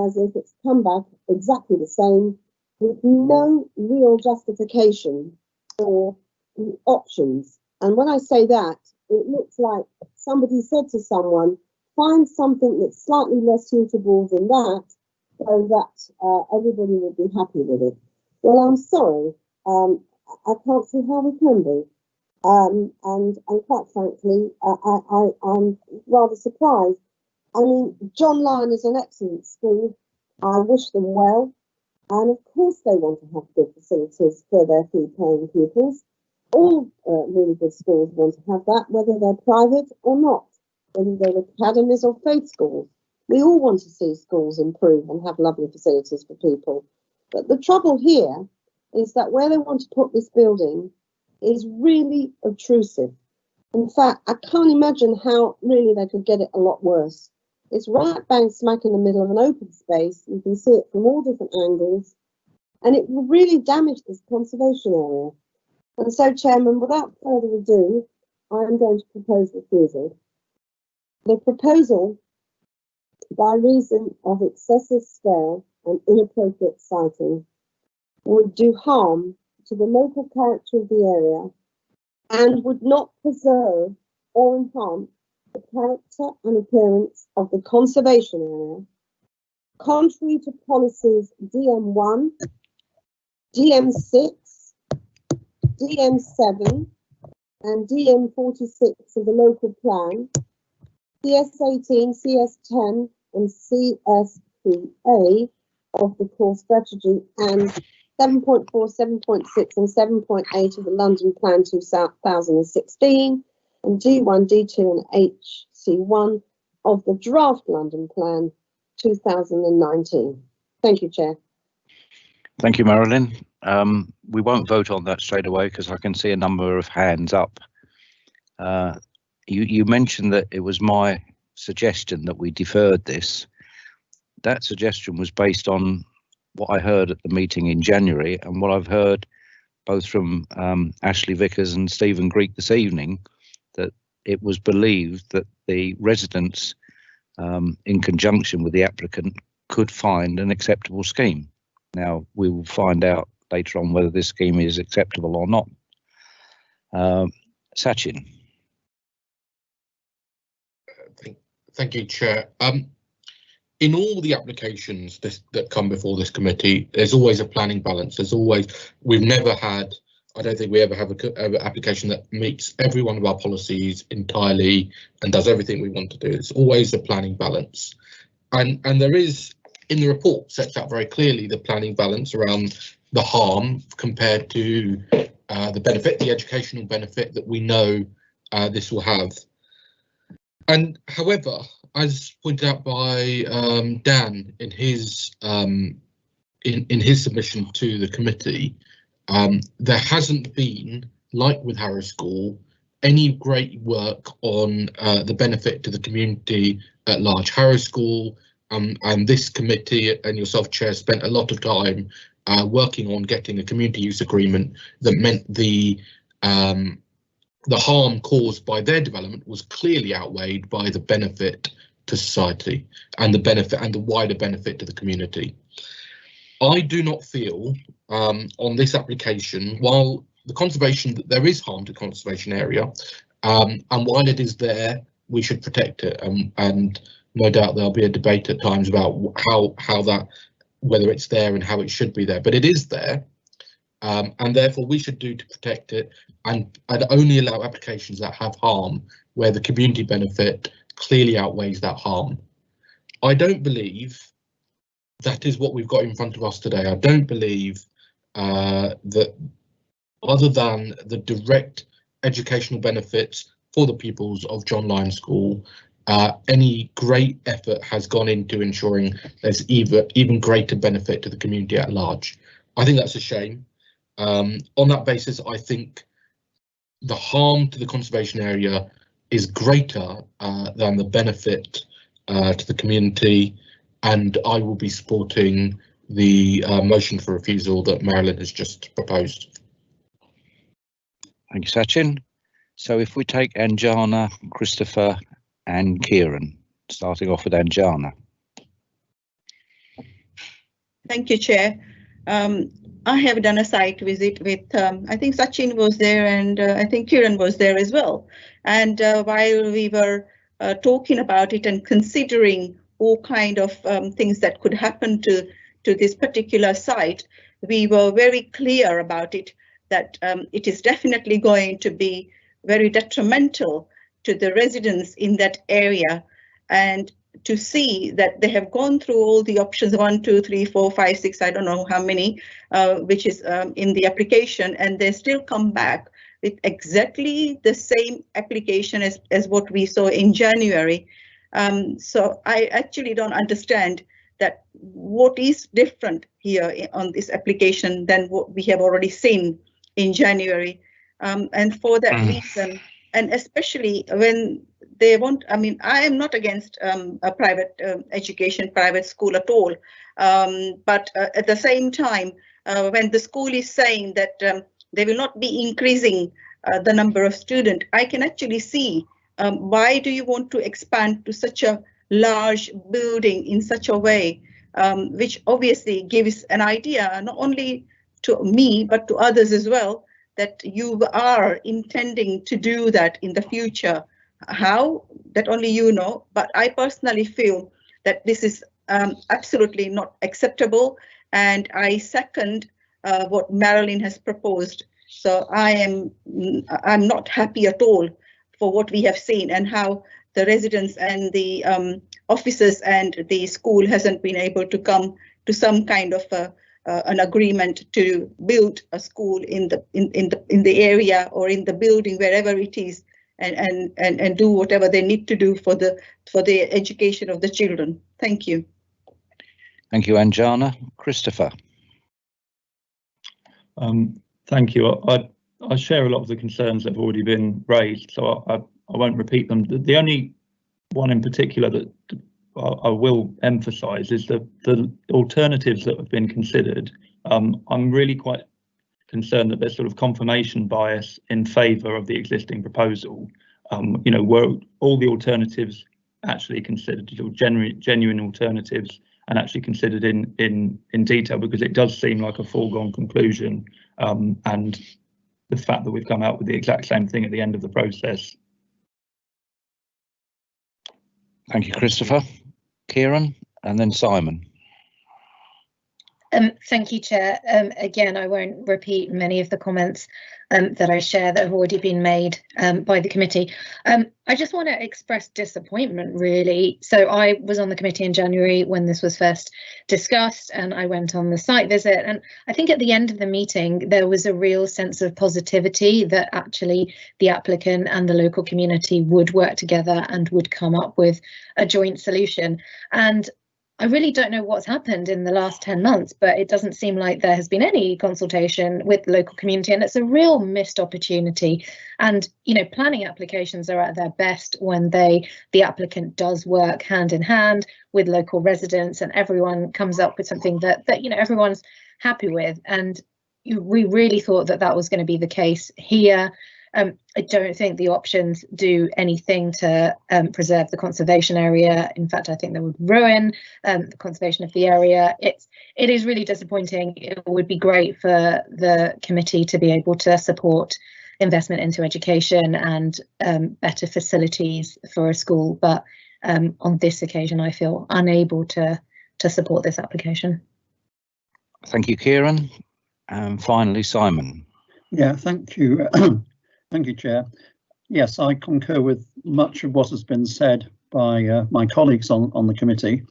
as if it's come back exactly the same with no real justification for the options. And when I say that, it looks like somebody said to someone, find something that's slightly less suitable than that, so that everybody would be happy with it. Well, I'm sorry, I can't see how we can be. And quite frankly, I'm rather surprised. I mean, John Lyon is an excellent school. I wish them well. And of course they want to have good facilities for their fee-paying pupils. All really good schools want to have that, whether they're private or not, whether they're academies or faith schools. We all want to see schools improve and have lovely facilities for people. But the trouble here is that where they want to put this building is really obtrusive. In fact, I can't imagine how really they could get it a lot worse. It's right bang smack in the middle of an open space. You can see it from all different angles, and it will really damage this conservation area. And so, Chairman, without further ado, I am going to propose refusal. The proposal, by reason of excessive scale and inappropriate siting, would do harm to the local character of the area and would not preserve or enhance the character and appearance of the conservation area, contrary to policies DM1, DM6, DM7 and DM46 of the local plan, CS18, CS10 and CSPA of the core strategy, and 7.4, 7.6 and 7.8 of the London Plan 2016, and D1, D2 and HC1 of the draft London Plan 2019. Thank you, Chair. Thank you, Marilyn. We won't vote on that straight away because I can see a number of hands up. You mentioned that it was my suggestion that we deferred this. That suggestion was based on what I heard at the meeting in January and what I've heard both from Ashley Vickers and Stephen Greek this evening, that it was believed that the residents, in conjunction with the applicant, could find an acceptable scheme. Now, we will find out later on whether this scheme is acceptable or not. Sachin. Thank you, Chair. In all the applications that come before this committee, there's always a planning balance. We've never had, I don't think we ever have an application that meets every one of our policies entirely and does everything we want to do. It's always a planning balance. And there is, in the report, sets out very clearly the planning balance around the harm compared to the benefit, the educational benefit that we know this will have. And however, as pointed out by Dan in his submission to the committee, there hasn't been, like with Harrow School, any great work on the benefit to the community at large. Harrow School and this committee and yourself, Chair, spent a lot of time working on getting a community use agreement that meant the harm caused by their development was clearly outweighed by the benefit to society and the wider benefit to the community. I do not feel on this application, while there is harm to conservation area, and while it is there, we should protect it. And no doubt there'll be a debate at times about whether it's there and how it should be there, but it is there. And therefore we should do to protect it and only allow applications that have harm where the community benefit clearly outweighs that harm. I don't believe that is what we've got in front of us today. I don't believe that other than the direct educational benefits for the pupils of John Lyons School, any great effort has gone into ensuring there's even greater benefit to the community at large. I think that's a shame. On that basis, I think the harm to the conservation area is greater than the benefit to the community, and I will be supporting the motion for refusal that Marilyn has just proposed. Thank you, Sachin. So if we take Anjana, Christopher and Kieran, starting off with Anjana. Thank you, Chair. I have done a site visit with, I think Sachin was there and I think Kieran was there as well. And while we were talking about it and considering all kind of things that could happen to this particular site, we were very clear about it, that it is definitely going to be very detrimental to the residents in that area. And to see that they have gone through all the options 1, 2, 3, 4, 5, 6, I don't know how many, which is in the application, and they still come back with exactly the same application as what we saw in January. So I actually don't understand that what is different here on this application than what we have already seen in January. And for that reason, and especially when they want, I mean, I am not against a private education, private school at all. But at the same time, when the school is saying that they will not be increasing the number of students, I can actually see why do you want to expand to such a large building in such a way, which obviously gives an idea, not only to me, but to others as well, that you are intending to do that in the future. How? That only you know, but I personally feel that this is absolutely not acceptable, and I second what Marilyn has proposed. So I'm not happy at all for what we have seen and how the residents and the officers and the school hasn't been able to come to some kind of an agreement to build a school in the area or in the building, wherever it is, and do whatever they need to do for the education of the children. Thank you. Thank you, Anjana. Christopher. Thank you. I share a lot of the concerns that have already been raised, so I won't repeat them. The only one in particular that I will emphasise is that the alternatives that have been considered. I'm really quite concerned that there's sort of confirmation bias in favour of the existing proposal. You know, were all the alternatives actually considered, or genuine alternatives, and actually considered in detail, because it does seem like a foregone conclusion, and the fact that we've come out with the exact same thing at the end of the process. Thank you, Christopher. Kieran, and then Simon. Thank you, Chair. Again, I won't repeat many of the comments that I share that have already been made by the committee. I just want to express disappointment, really. So I was on the committee in January when this was first discussed, and I went on the site visit. And I think at the end of the meeting, there was a real sense of positivity that actually the applicant and the local community would work together and would come up with a joint solution. And I really don't know what's happened in the last 10 months, but it doesn't seem like there has been any consultation with the local community, and it's a real missed opportunity. And, you know, planning applications are at their best when the applicant does work hand in hand with local residents, and everyone comes up with something that you know, everyone's happy with. And we really thought that that was going to be the case here. I don't think the options do anything to preserve the conservation area. In fact, I think they would ruin the conservation of the area. It is really disappointing. It would be great for the committee to be able to support investment into education and better facilities for a school, but on this occasion, I feel unable to support this application. Thank you, Kieran. And finally, Simon. Yeah, thank you. Thank you, Chair. Yes, I concur with much of what has been said by my colleagues on the committee.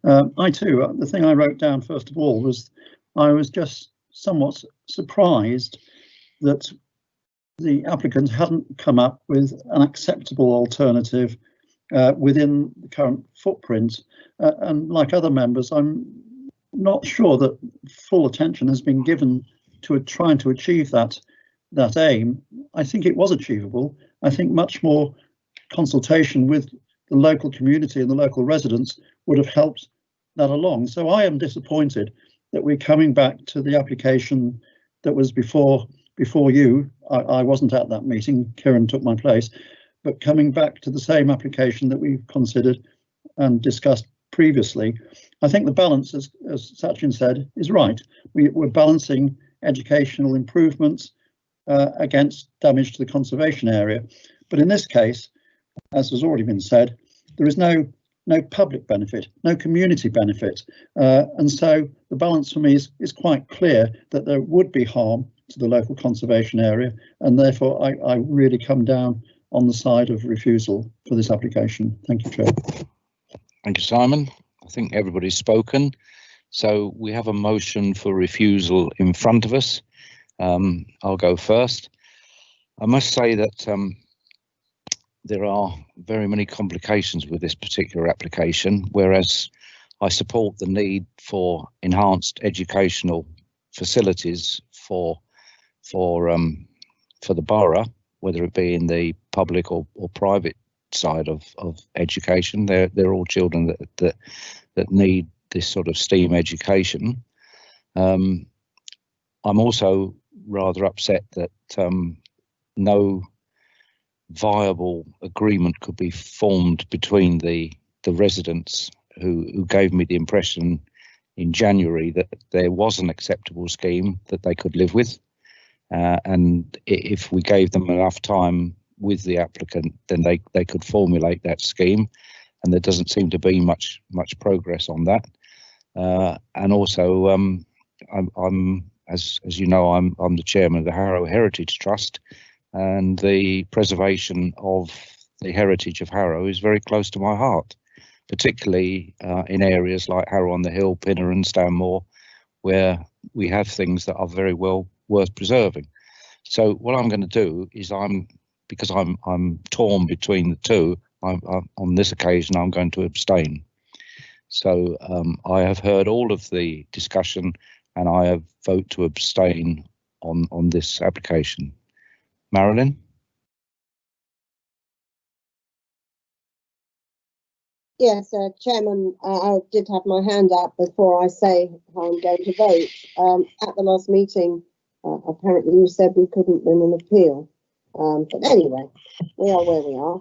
I too, the thing I wrote down first of all was I was just somewhat surprised that the applicant hadn't come up with an acceptable alternative within the current footprint. And like other members, I'm not sure that full attention has been given to trying to achieve that aim. I think it was achievable. I think much more consultation with the local community and the local residents would have helped that along. So I am disappointed that we're coming back to the application that was before you. I wasn't at that meeting, Kieran took my place, but coming back to the same application that we've considered and discussed previously. I think the balance, as Sachin said, is right. We're balancing educational improvements against damage to the conservation area. But in this case, as has already been said, there is no public benefit, no community benefit. And so the balance for me is quite clear that there would be harm to the local conservation area. And therefore, I really come down on the side of refusal for this application. Thank you, Chair. Thank you, Simon. I think everybody's spoken. So we have a motion for refusal in front of us. I'll go first. I must say that there are very many complications with this particular application, whereas I support the need for enhanced educational facilities for the borough, whether it be in the public or private side of education. They're all children that need this sort of STEAM education. I'm also rather upset that no viable agreement could be formed between the residents who gave me the impression in January that there was an acceptable scheme that they could live with, and if we gave them enough time with the applicant, then they could formulate that scheme, and there doesn't seem to be much progress on that. And also, I'm as you know, I'm the chairman of the Harrow Heritage Trust, and the preservation of the heritage of Harrow is very close to my heart, particularly in areas like Harrow on the Hill, Pinner and Stanmore, where we have things that are very well worth preserving. So what I'm going to do is because I'm torn between the two, on this occasion I'm going to abstain. So I have heard all of the discussion, and I have vote to abstain on this application. Marilyn? Yes, Chairman, I did have my hand up before I say how I'm going to vote. At the last meeting, apparently you said we couldn't win an appeal. But anyway, we are where we are.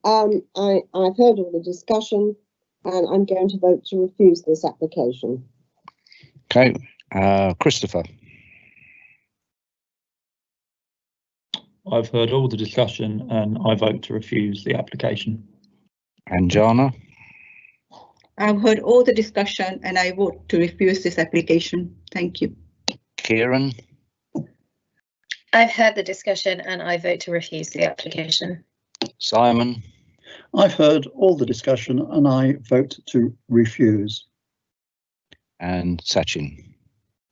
I've heard all the discussion and I'm going to vote to refuse this application. Okay, Christopher. I've heard all the discussion and I vote to refuse the application. And Jana? I've heard all the discussion and I vote to refuse this application. Thank you. Kieran? I've heard the discussion and I vote to refuse the application. Simon? I've heard all the discussion and I vote to refuse. And Sachin?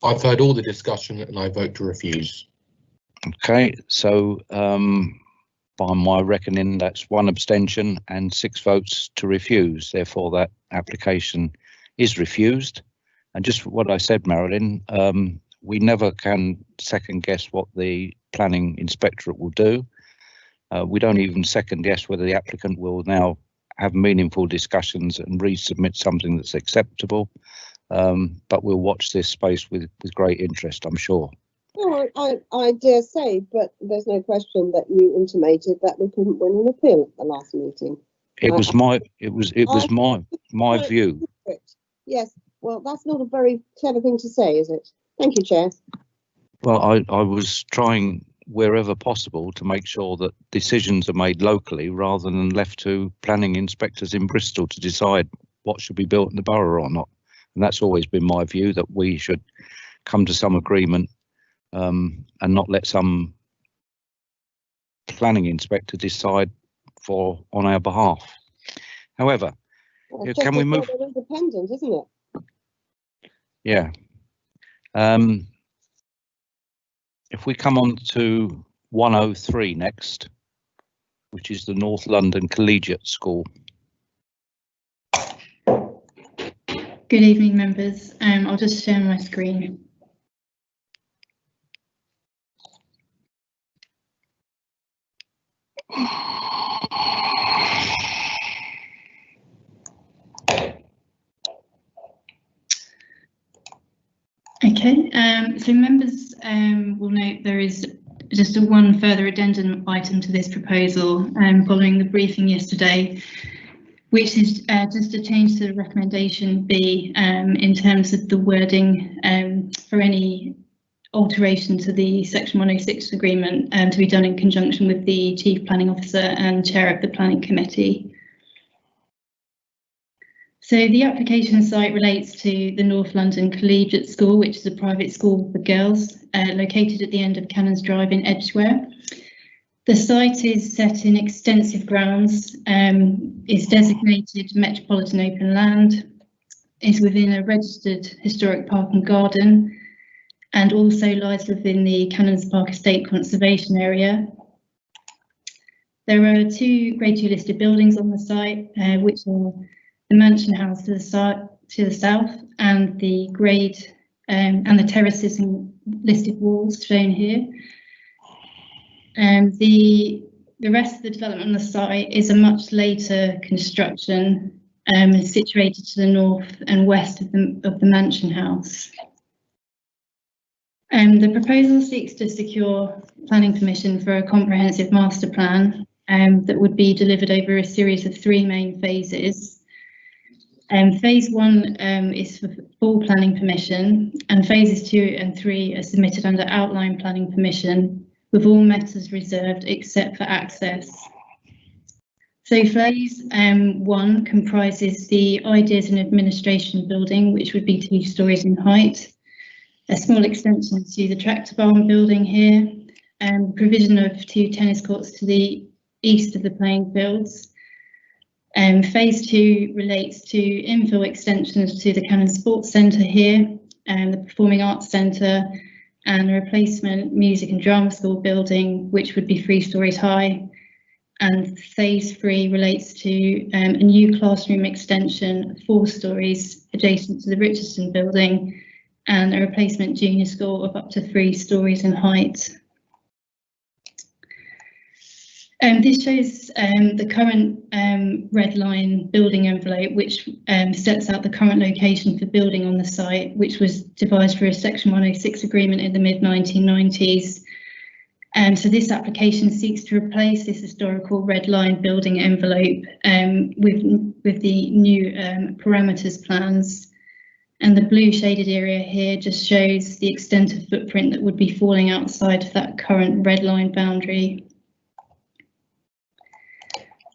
I've heard all the discussion and I vote to refuse. Okay, so by my reckoning, that's 1 abstention and 6 votes to refuse. Therefore, that application is refused. And just what I said, Marilyn, we never can second guess what the planning inspectorate will do. We don't even second guess whether the applicant will now have meaningful discussions and resubmit something that's acceptable. But we'll watch this space with great interest, I'm sure. No, I dare say, but there's no question that you intimated that we couldn't win an appeal at the last meeting. It was my view. Yes, well, that's not a very clever thing to say, is it? Thank you, Chair. Well, I was trying wherever possible to make sure that decisions are made locally rather than left to planning inspectors in Bristol to decide what should be built in the borough or not. And that's always been my view, that we should come to some agreement and not let some planning inspector decide on our behalf. However, Well, can we move? Independent, isn't it? Yeah. If we come on to 103 next, which is the North London Collegiate School. Good evening, members. I'll just share my screen. Okay, so members will note there is just one further addendum item to this proposal following the briefing yesterday, which is just a change to the recommendation B in terms of the wording for any alteration to the Section 106 agreement to be done in conjunction with the Chief Planning Officer and Chair of the Planning Committee. So the application site relates to the North London Collegiate School, which is a private school for girls located at the end of Cannons Drive in Edgware. The site is set in extensive grounds, is designated Metropolitan Open Land, is within a registered historic park and garden, and also lies within the Cannons Park Estate Conservation Area. There are 2 Grade 2 listed buildings on the site, which are the Mansion House to the south, and the grade and the terraces and listed walls shown here. The rest of the development on the site is a much later construction, situated to the north and west of the Mansion House. The proposal seeks to secure planning permission for a comprehensive master plan that would be delivered over a series of 3 main phases. Phase 1 is for full planning permission, and phases 2 and 3 are submitted under outline planning permission, with all matters reserved except for access. So phase 1 comprises the Ideas and Administration building, which would be 2 stories in height, a small extension to the tractor barn building here, provision of 2 tennis courts to the east of the playing fields. Phase 2 relates to infill extensions to the Cannon Sports Centre here, and the Performing Arts Centre, and a replacement music and drama school building, which would be 3 stories high. And phase 3 relates to a new classroom extension, 4 stories adjacent to the Richardson building, and a replacement junior school of up to 3 stories in height. This shows the current red line building envelope, which sets out the current location for building on the site, which was devised for a Section 106 agreement in the mid-1990s. So this application seeks to replace this historical red line building envelope with the new parameters plans. And the blue shaded area here just shows the extent of footprint that would be falling outside of that current red line boundary.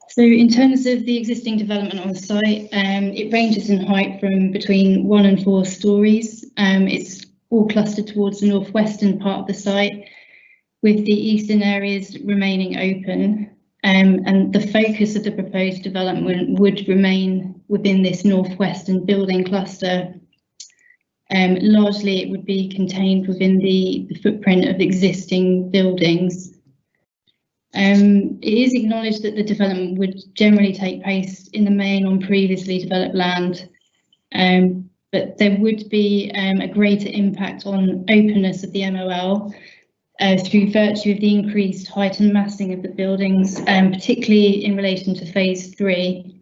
So in terms of the existing development on the site, it ranges in height from between 1 and 4 stories. It's all clustered towards the northwestern part of the site, with the eastern areas remaining open. And the focus of the proposed development would remain within this northwestern building cluster. Largely it would be contained within the footprint of existing buildings. It is acknowledged that the development would generally take place in the main on previously developed land, but there would be a greater impact on openness of the MOL through virtue of the increased height and massing of the buildings, particularly in relation to phase 3.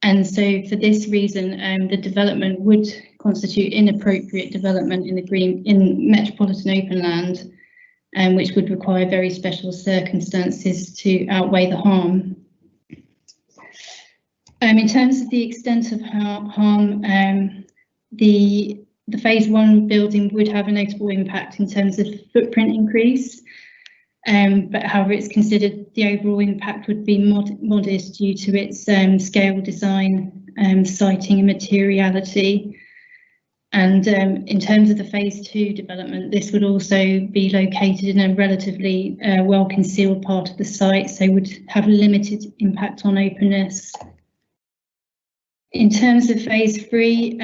And so for this reason, the development would constitute inappropriate development in metropolitan open land, which would require very special circumstances to outweigh the harm. In terms of the extent of harm, the phase 1 building would have a notable impact in terms of footprint increase, but however it's considered the overall impact would be modest due to its scale, design, siting and materiality. And in terms of the phase 2 development, this would also be located in a relatively well concealed part of the site, so would have limited impact on openness. In terms of phase 3,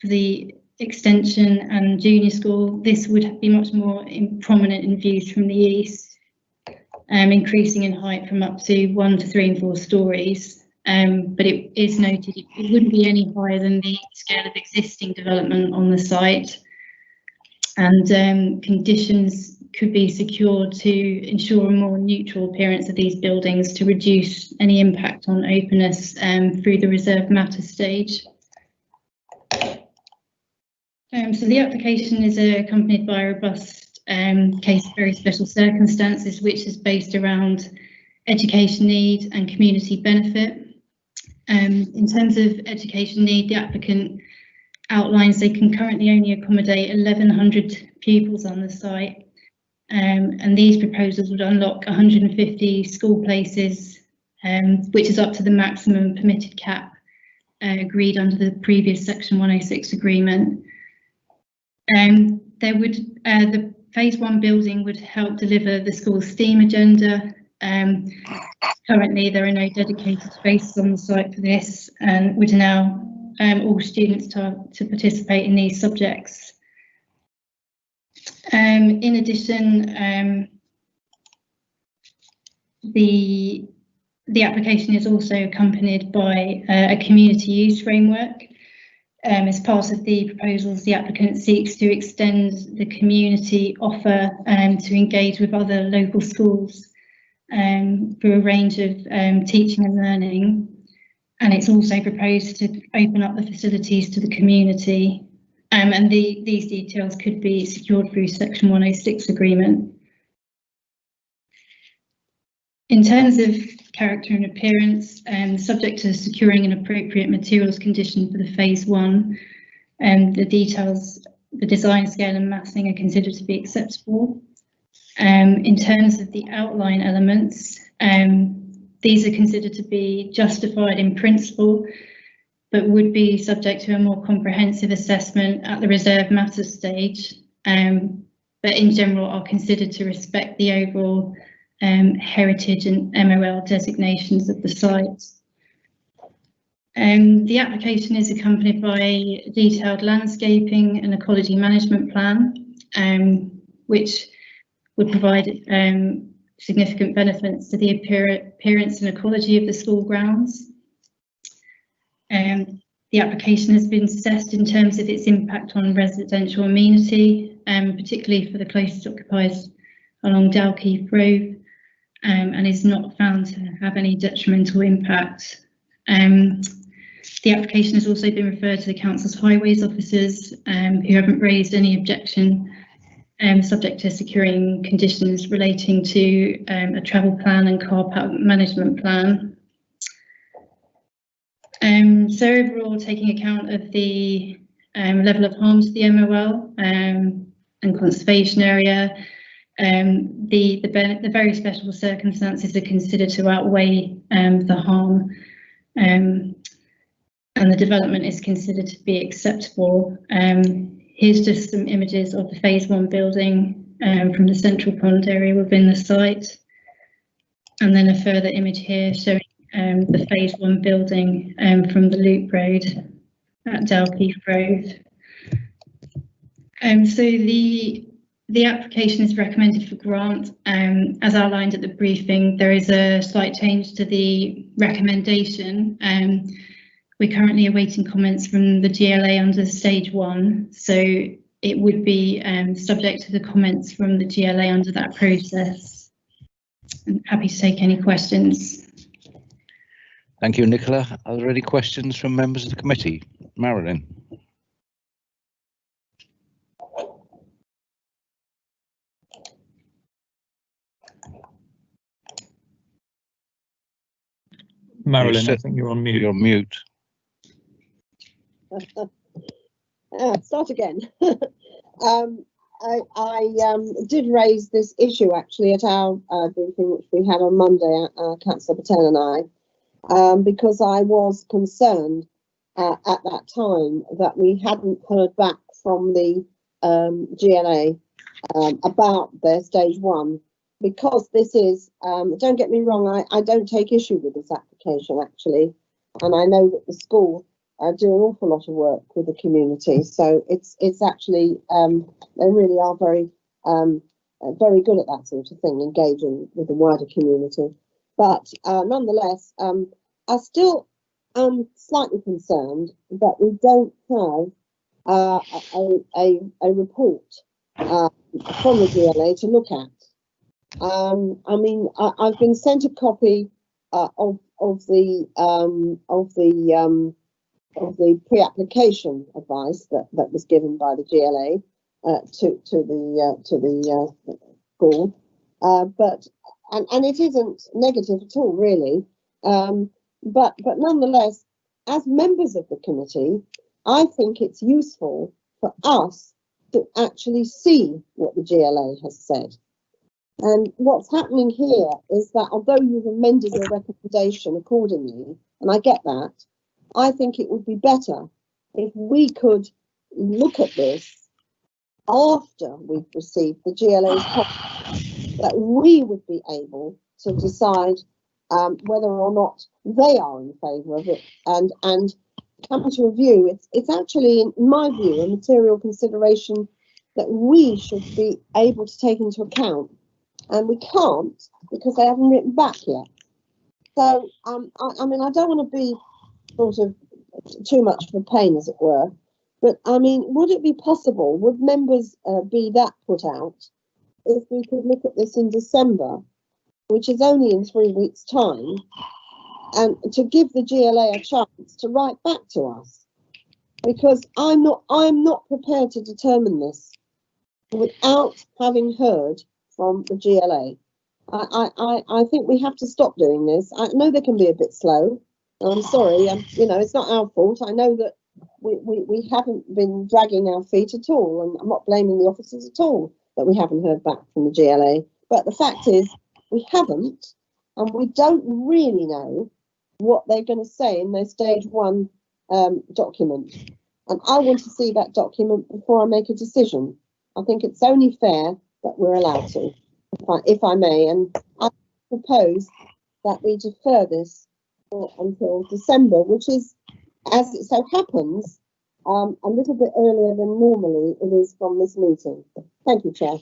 for the extension and junior school, this would be much more prominent in views from the east, increasing in height from up to 1 to 3 and 4 stories. But it is noted it wouldn't be any higher than the scale of existing development on the site, and conditions could be secured to ensure a more neutral appearance of these buildings to reduce any impact on openness through the reserved matter stage. So the application is accompanied by a robust case of very special circumstances, which is based around education need and community benefit. In terms of education need, the applicant outlines they can currently only accommodate 1,100 pupils on the site, and these proposals would unlock 150 school places, which is up to the maximum permitted cap agreed under the previous Section 106 agreement. The phase 1 building would help deliver the school's STEAM agenda. Currently there are no dedicated spaces on the site for this, and would allow all students to participate in these subjects. In addition, the application is also accompanied by a community use framework. As part of the proposals, the applicant seeks to extend the community offer to engage with other local schools through a range of teaching and learning, and it's also proposed to open up the facilities to the community, and these details could be secured through Section 106 agreement. In terms of character and appearance, subject to securing an appropriate materials condition for the phase 1, the design scale and massing are considered to be acceptable. In terms of the outline elements, these are considered to be justified in principle, but would be subject to a more comprehensive assessment at the reserved matters stage, but in general are considered to respect the overall heritage and MOL designations of the site. The application is accompanied by a detailed landscaping and ecology management plan, which would provide significant benefits to the appearance and ecology of the school grounds. The application has been assessed in terms of its impact on residential amenity, particularly for the closest occupiers along Dalkeith Road, and is not found to have any detrimental impact. The application has also been referred to the Council's highways officers, who haven't raised any objection, subject to securing conditions relating to a travel plan and car park management plan. So overall, taking account of the level of harm to the MOL and conservation area, the very special circumstances are considered to outweigh the harm, and the development is considered to be acceptable. Here's just some images of the phase 1 building from the central pond area within the site, and then a further image here showing the phase 1 building from the loop road at Dalkeith Road. So the application is recommended for grant. As outlined at the briefing, there is a slight change to the recommendation. We're currently awaiting comments from the GLA under stage 1, so it would be subject to the comments from the GLA under that process. I'm happy to take any questions. Thank you, Nicola. Are there any questions from members of the committee? Marilyn. Marilyn, I think you're on mute. You're on mute. Start again. I did raise this issue actually at our briefing, which we had on Monday, Councillor Patel and I, because I was concerned at that time that we hadn't heard back from the GLA about their stage 1, because this is, don't get me wrong, I don't take issue with this application actually, and I know that the school do an awful lot of work with the community, so it's actually they really are very good at that sort of thing, engaging with the wider community. But nonetheless, I still am slightly concerned that we don't have a report from the GLA to look at. I mean, I've been sent a copy of the pre-application advice that was given by the GLA to the school, but it isn't negative at all, really. But nonetheless, as members of the committee, I think it's useful for us to actually see what the GLA has said. And what's happening here is that although you've amended your recommendation accordingly, and I get that, I think it would be better if we could look at this after we've received the GLA's comments, that we would be able to decide whether or not they are in favour of it and come to a view. It's actually, in my view, a material consideration that we should be able to take into account, and we can't because they haven't written back yet. So I mean, I don't want to be sort of too much of a pain, as it were, but I mean, would it be possible, would members be that put out if we could look at this in December, which is only in 3 weeks' time, and to give the GLA a chance to write back to us? Because I'm not prepared to determine this without having heard from the GLA. I think we have to stop doing this. I know they can be a bit slow. I'm sorry, you know, it's not our fault. I know that we haven't been dragging our feet at all, and I'm not blaming the officers at all that we haven't heard back from the GLA. But the fact is, we haven't, and we don't really know what they're going to say in their stage 1 document. And I want to see that document before I make a decision. I think it's only fair that we're allowed to, if I may. And I propose that we defer this until December, which is, as it so happens, a little bit earlier than normally it is from this meeting. Thank you, Chair.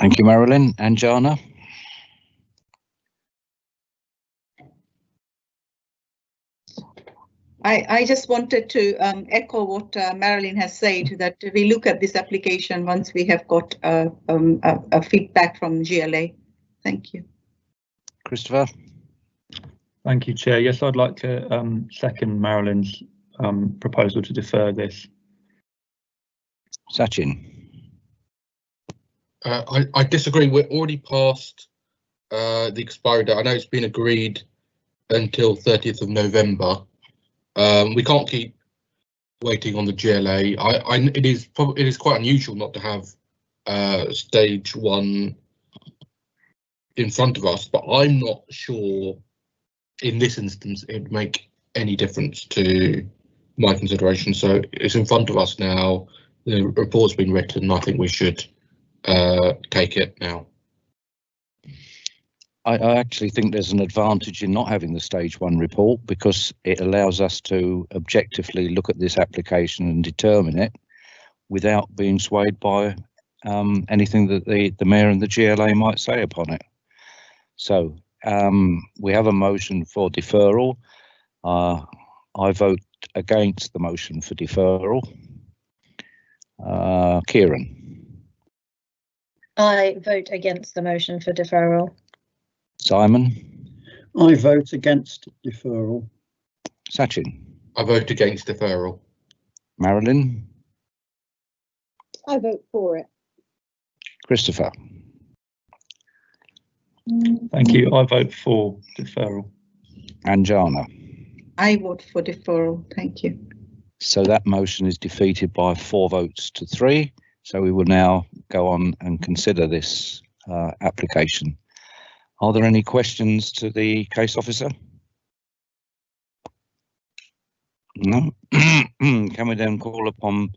Thank you, Marilyn. And Jana? I just wanted to echo what Marilyn has said, that we look at this application once we have got a feedback from GLA. Thank you. Christopher? Thank you, Chair. Yes, I'd like to second Marilyn's proposal to defer this. Sachin? I disagree. We're already past the expiry date. I know it's been agreed until 30th of November. We can't keep waiting on the GLA. It is quite unusual not to have stage 1 in front of us, but I'm not sure in this instance it would make any difference to my consideration. So it's in front of us now. The report's been written. I think we should take it now. I actually think there's an advantage in not having the stage 1 report, because it allows us to objectively look at this application and determine it without being swayed by anything that the Mayor and the GLA might say upon it. So we have a motion for deferral. I vote against the motion for deferral. Kieran? I vote against the motion for deferral. Simon? I vote against deferral. Sachin? I vote against deferral. Marilyn? I vote for it. Christopher? Thank you. I vote for deferral. And Jana? I vote for deferral. Thank you. So that motion is defeated by 4 votes to 3. So we will now go on and consider this application. Are there any questions to the case officer? No. Can we then call upon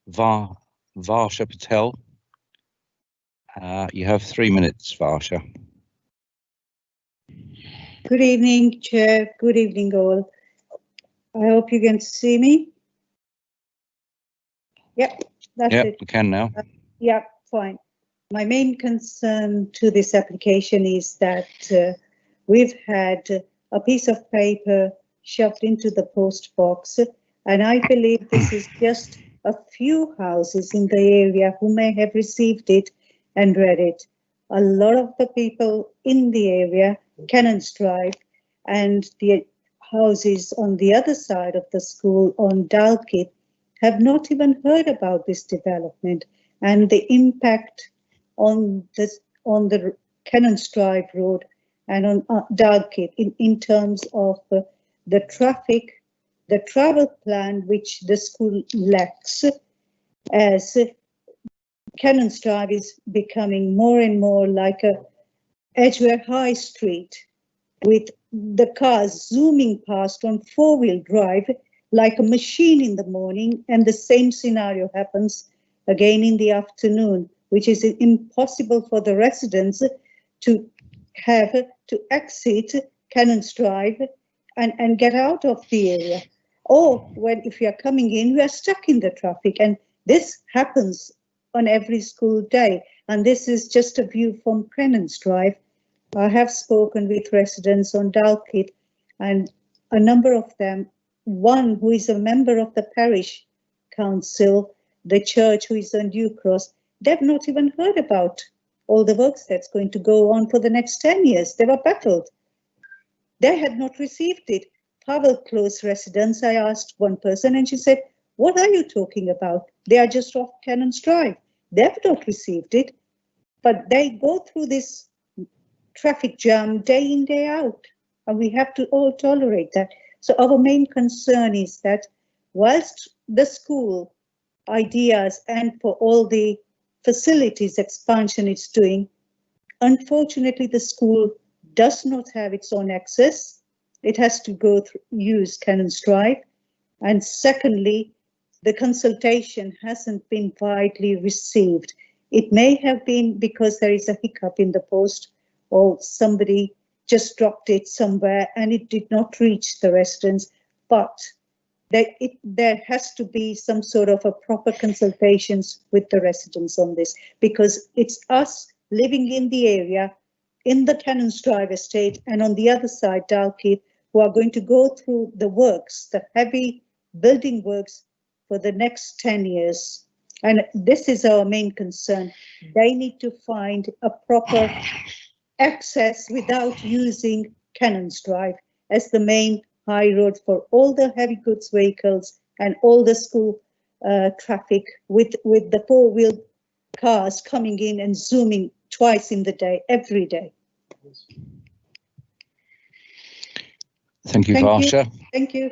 Varsha Patel? You have 3 minutes, Varsha. Good evening, Chair. Good evening, all. I hope you can see me. Yep, that's it. We can now. Yeah, fine. My main concern to this application is that we've had a piece of paper shoved into the post box, and I believe this is just a few houses in the area who may have received it and read it. A lot of the people in the area, Cannons Drive, and the houses on the other side of the school on Dalkeith, have not even heard about this development and the impact on the Cannons Drive Road and on Dalkeith in terms of the traffic, the travel plan which the school lacks, as Cannons Drive is becoming more and more like a Edgware High Street, with the cars zooming past on 4-wheel drive like a machine in the morning, and the same scenario happens again in the afternoon, which is impossible for the residents to have to exit Cannons Drive and get out of the area. Or if you are coming in, you are stuck in the traffic, and this happens on every school day. And this is just a view from Cannons Drive. I have spoken with residents on Dalkeith, and a number of them, one who is a member of the parish council, the church who is on Due Cross, they've not even heard about all the works that's going to go on for the next 10 years. They were baffled. They had not received it. Pavel Close residents, I asked one person and she said, "What are you talking about? They are just off Cannons Drive. They've not received it." But they go through this traffic jam day in, day out, and we have to all tolerate that. So our main concern is that whilst the school ideas and for all the facilities expansion it's doing, unfortunately the school does not have its own access. It has to go through, use Cannons Drive. And secondly, the consultation hasn't been widely received. It may have been because there is a hiccup in the post, or somebody just dropped it somewhere and it did not reach the residents, but there has to be some sort of a proper consultations with the residents on this, because it's us living in the area, in the Cannons Drive estate, and on the other side, Dalkeith, who are going to go through the works, the heavy building works for the next 10 years. And this is our main concern. They need to find a proper access without using Cannons Drive as the main high road for all the heavy goods vehicles and all the school traffic with the four-wheel cars coming in and zooming twice in the day, every day. Thank you, Varsha. Thank you.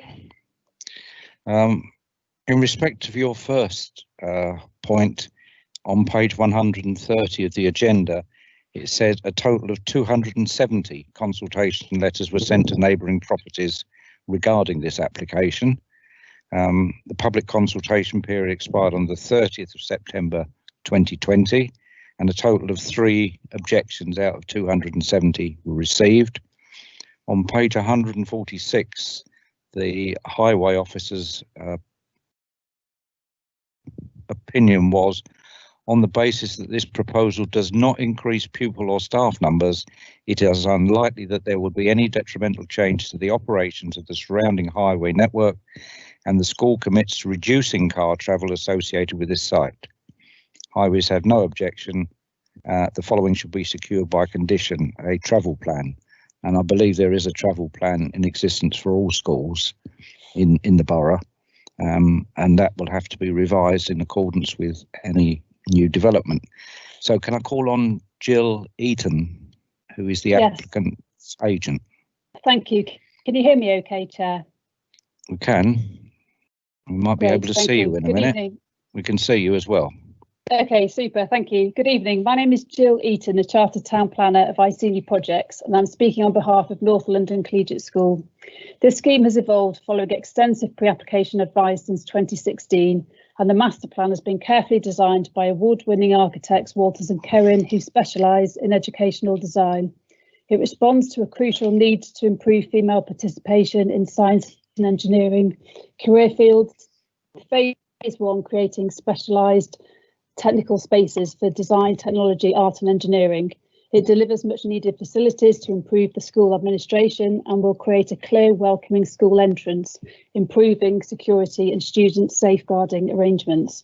In respect of your first point, on page 130 of the agenda, it said a total of 270 consultation letters were sent to neighbouring properties regarding this application. The public consultation period expired on the 30th of September 2020, and a total of 3 objections out of 270 were received. On page 146, the highway officer's opinion was, on the basis that this proposal does not increase pupil or staff numbers, it is unlikely that there would be any detrimental change to the operations of the surrounding highway network, and the school commits to reducing car travel associated with this site. Highways have no objection. The following should be secured by condition: a travel plan. And I believe there is a travel plan in existence for all schools in the borough, and that will have to be revised in accordance with any new development. So can I call on Jill Eaton, who is the applicant's agent? Thank you. Can you hear me okay, Chair? We can. We might be able to see you in a minute. Evening. We can see you as well. Okay, super, thank you. Good evening. My name is Jill Eaton, the Chartered Town Planner of ICD Projects, and I'm speaking on behalf of North London Collegiate School. This scheme has evolved following extensive pre-application advice since 2016, and the master plan has been carefully designed by award-winning architects Walters and Cohen, who specialise in educational design. It responds to a crucial need to improve female participation in science and engineering career fields. Phase 1, creating specialised technical spaces for design, technology, art and engineering. It delivers much needed facilities to improve the school administration and will create a clear, welcoming school entrance, improving security and student safeguarding arrangements.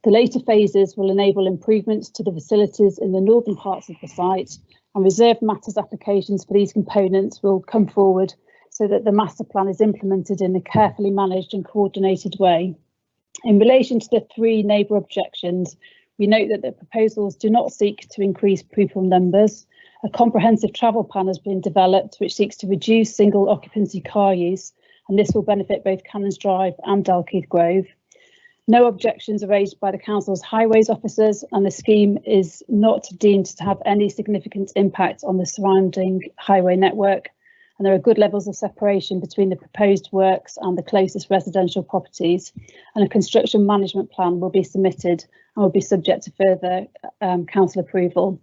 The later phases will enable improvements to the facilities in the northern parts of the site, and reserved matters applications for these components will come forward so that the master plan is implemented in a carefully managed and coordinated way. In relation to the 3 neighbour objections, we note that the proposals do not seek to increase pupil numbers. A comprehensive travel plan has been developed which seeks to reduce single occupancy car use, and this will benefit both Cannons Drive and Dalkeith Grove. No objections are raised by the Council's highways officers, and the scheme is not deemed to have any significant impact on the surrounding highway network, and there are good levels of separation between the proposed works and the closest residential properties, and a construction management plan will be submitted and will be subject to further council approval.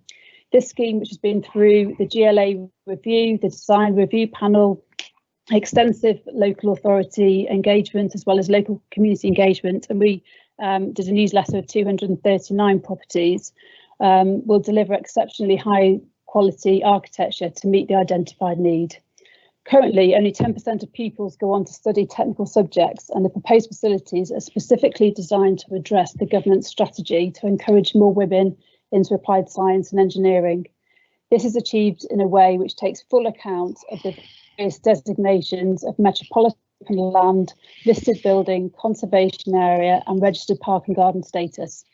This scheme, which has been through the GLA review, the design review panel, extensive local authority engagement as well as local community engagement, and we did a newsletter of 239 properties, will deliver exceptionally high quality architecture to meet the identified need. Currently, only 10% of pupils go on to study technical subjects, and the proposed facilities are specifically designed to address the government's strategy to encourage more women into applied science and engineering. This is achieved in a way which takes full account of the various designations of metropolitan land, listed building, conservation area and registered park and garden status.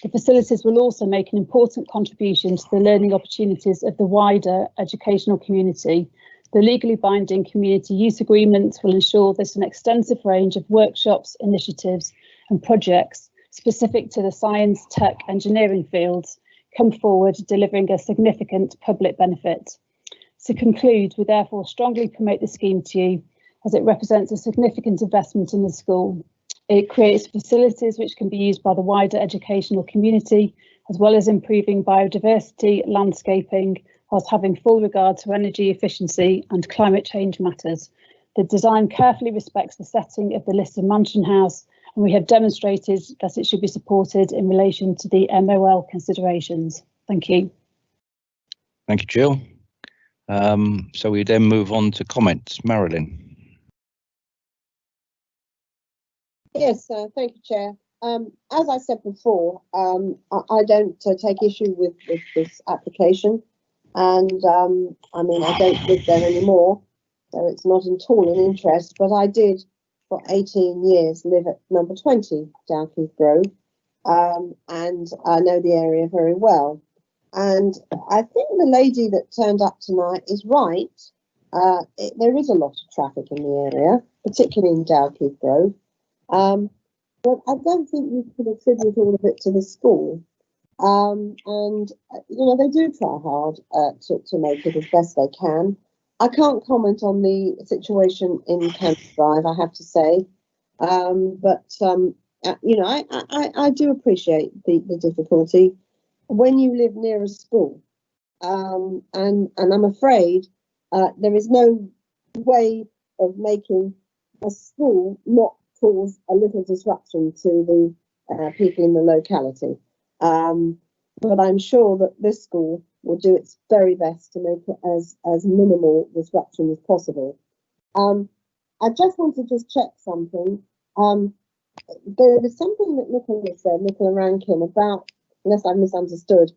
The facilities will also make an important contribution to the learning opportunities of the wider educational community. The legally binding community use agreements will ensure there's an extensive range of workshops, initiatives and projects specific to the science, tech, engineering fields come forward, delivering a significant public benefit. To conclude, we therefore strongly promote the scheme to you as it represents a significant investment in the school. It creates facilities which can be used by the wider educational community, as well as improving biodiversity, landscaping, whilst having full regard to energy efficiency and climate change matters. The design carefully respects the setting of the listed mansion house, and we have demonstrated that it should be supported in relation to the MOL considerations. Thank you. Thank you, Jill. So we then move on to comments. Marilyn. Yes, thank you, Chair. As I said before, I don't take issue with this application. And I mean, I don't live there anymore, so it's not at all an interest, but I did for 18 years live at number 20 Dalkeith Grove, and I know the area very well. And I think the lady that turned up tonight is right. There is a lot of traffic in the area, particularly in Dalkeith Grove. But I don't think you could attribute all of it to the school. And, you know, they do try hard to make it as best they can. I can't comment on the situation in Camp Drive, I have to say. You know, I do appreciate the difficulty when you live near a school. And I'm afraid there is no way of making a school not cause a little disruption to the people in the locality. But I'm sure that this school will do its very best to make it as minimal disruption as possible. I just want to just check something. There was something that Nicola Rankin, about, unless I misunderstood,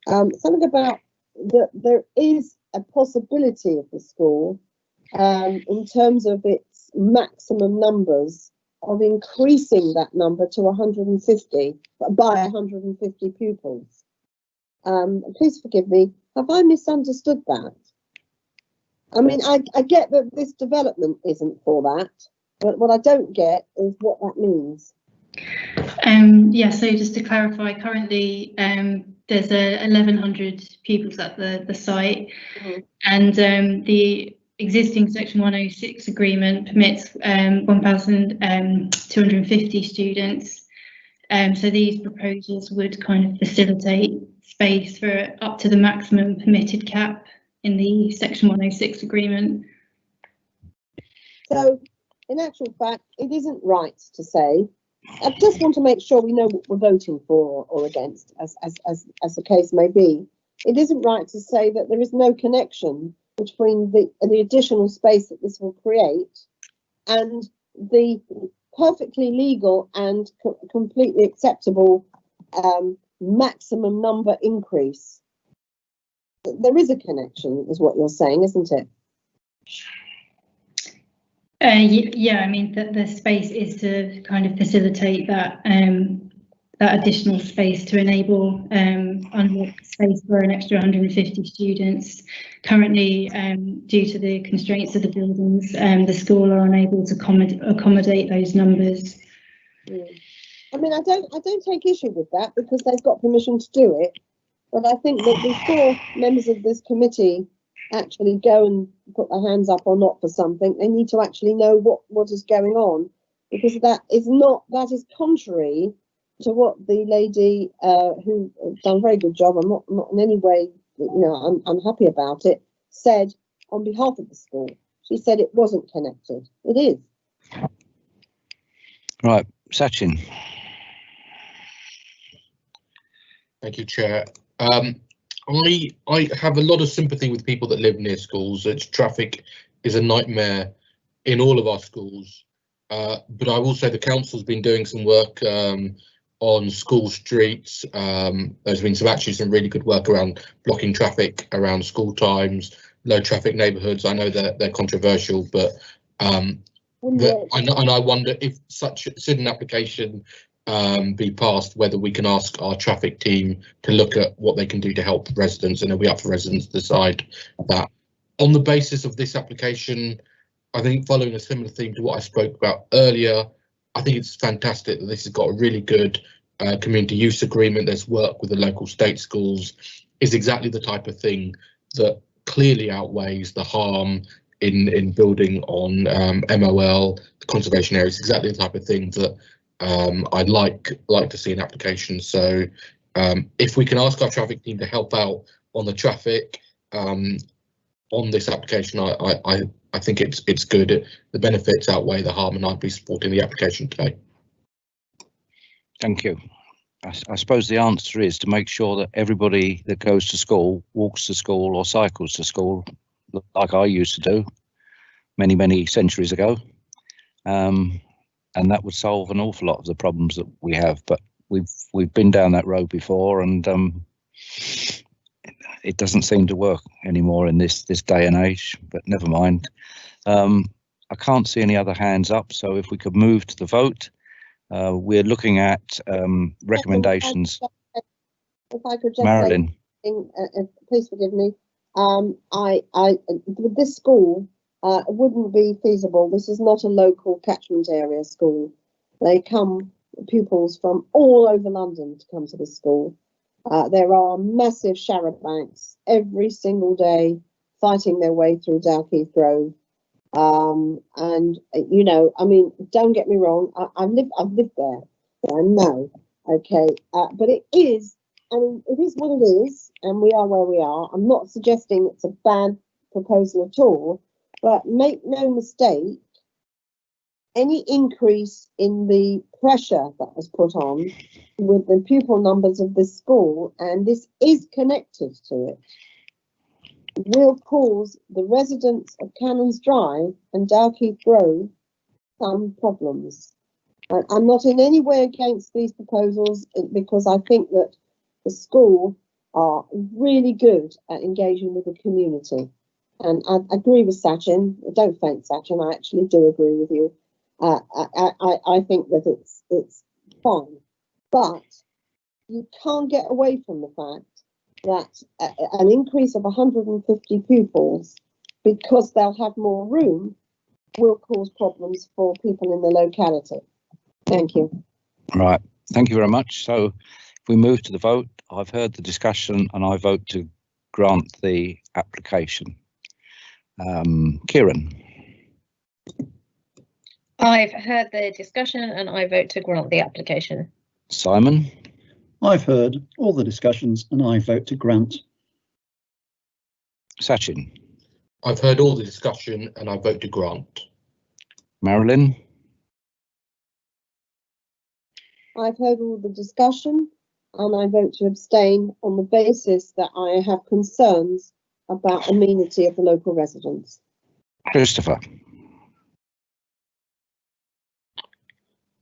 something about that there is a possibility of the school, in terms of its maximum numbers, of increasing that number to 150 by 150 pupils. Please forgive me, have I misunderstood that? I mean, I get that this development isn't for that, but what I don't get is what that means. Yeah, so just to clarify, currently there's 1,100 pupils at the site, and the existing Section 106 agreement permits 1,250 students. So these proposals would kind of facilitate space for up to the maximum permitted cap in the Section 106 agreement. So, in actual fact, it isn't right to say. I just want to make sure we know what we're voting for or against, as the case may be. It isn't right to say that there is no connection between the additional space that this will create and the perfectly legal and completely acceptable maximum number increase. There is a connection, is what you're saying, isn't it? Yeah, I mean, the space is to kind of facilitate that that additional space to enable space for an extra 150 students. Currently, due to the constraints of the buildings, the school are unable to accommodate those numbers. I mean, I don't take issue with that because they've got permission to do it. But I think that before members of this committee actually go and put their hands up or not for something, they need to actually know what is going on, because that is contrary to what the lady who done a very good job, I'm not in any way, you know, I'm happy about it, said on behalf of the school. She said it wasn't connected. It is. Right, Sachin. Thank you, Chair. I have a lot of sympathy with people that live near schools. Traffic is a nightmare in all of our schools, but I will say the council's been doing some work on school streets. There's been some really good work around blocking traffic around school times, low traffic neighbourhoods. I know they're controversial, but I wonder if such an application be passed, whether we can ask our traffic team to look at what they can do to help residents, and it'll be up for residents to decide that. On the basis of this application, I think, following a similar theme to what I spoke about earlier, I think it's fantastic that this has got a really good community use agreement. There's work with the local state schools. Is exactly the type of thing that clearly outweighs the harm in building on MOL, the conservation areas. Exactly the type of thing that I'd like to see an application. So if we can ask our traffic team to help out on the traffic on this application, I think it's good. The benefits outweigh the harm, and I'd be supporting the application today. Thank you. I suppose the answer is to make sure that everybody that goes to school walks to school or cycles to school, like I used to do many centuries ago. And that would solve an awful lot of the problems that we have. But we've been down that road before, and it doesn't seem to work anymore in this day and age, but never mind. I can't see any other hands up, so if we could move to the vote. We're looking at recommendations. If I could just Marilyn. say, please forgive me. With this school, it wouldn't be feasible. This is not a local catchment area school. They come, pupils from all over London to come to this school. There are massive charabancs every single day fighting their way through Dalkeith Grove. And you know, I mean, don't get me wrong, I've lived there, so I know, okay, but it is, I mean, it is what it is, and we are where we are. I'm not suggesting it's a bad proposal at all, but make no mistake, any increase in the pressure that was put on with the pupil numbers of this school, and this is connected to it, will cause the residents of Cannons Drive and Dalkeith Grove some problems. I'm not in any way against these proposals because I think that the school are really good at engaging with the community. And I agree with Sachin. Don't faint, Sachin. I actually do agree with you. I think that it's fine, but you can't get away from the fact that an increase of 150 pupils, because they'll have more room, will cause problems for people in the locality. Thank you. Right, thank you very much. So if we move to the vote, I've heard the discussion and I vote to grant the application. Kieran. I've heard the discussion and I vote to grant the application. Simon. I've heard all the discussions and I vote to grant. Sachin. I've heard all the discussion and I vote to grant. Marilyn. I've heard all the discussion and I vote to abstain on the basis that I have concerns about amenity of the local residents. Christopher.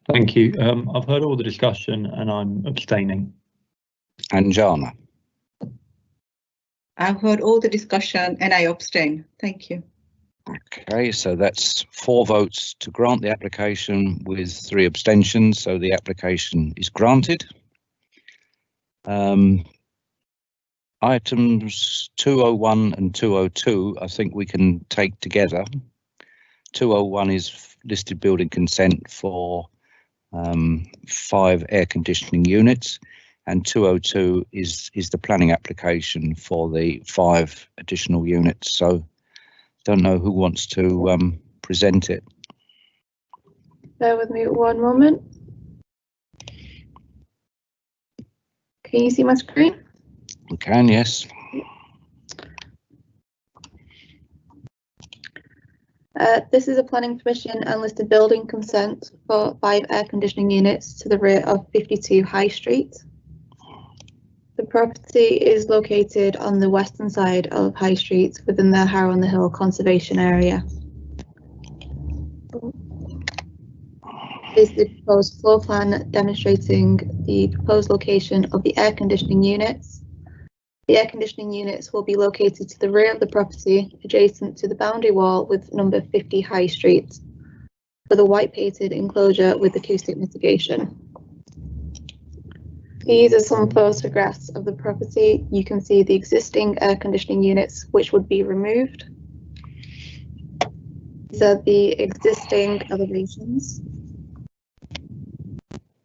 Thank you. I've heard all the discussion and I'm abstaining. And Jana. I've heard all the discussion and I abstain. Thank you. Okay, so that's 4 votes to grant the application with 3 abstentions, so the application is granted. Items 201 and 202, I think we can take together. 201 is listed building consent for 5 air conditioning units, and 202 is the planning application for the 5 additional units. So don't know who wants to present it. Bear with me 1 moment. Can you see my screen? We can, yes. This is a planning permission and listed building consent for 5 air conditioning units to the rear of 52 High Street. The property is located on the western side of High Street within the Harrow on the Hill conservation area. This is the proposed floor plan demonstrating the proposed location of the air conditioning units. The air conditioning units will be located to the rear of the property, adjacent to the boundary wall with number 50 High Street, with a white painted enclosure with acoustic mitigation. These are some photographs of the property. You can see the existing air conditioning units, which would be removed. These are the existing elevations.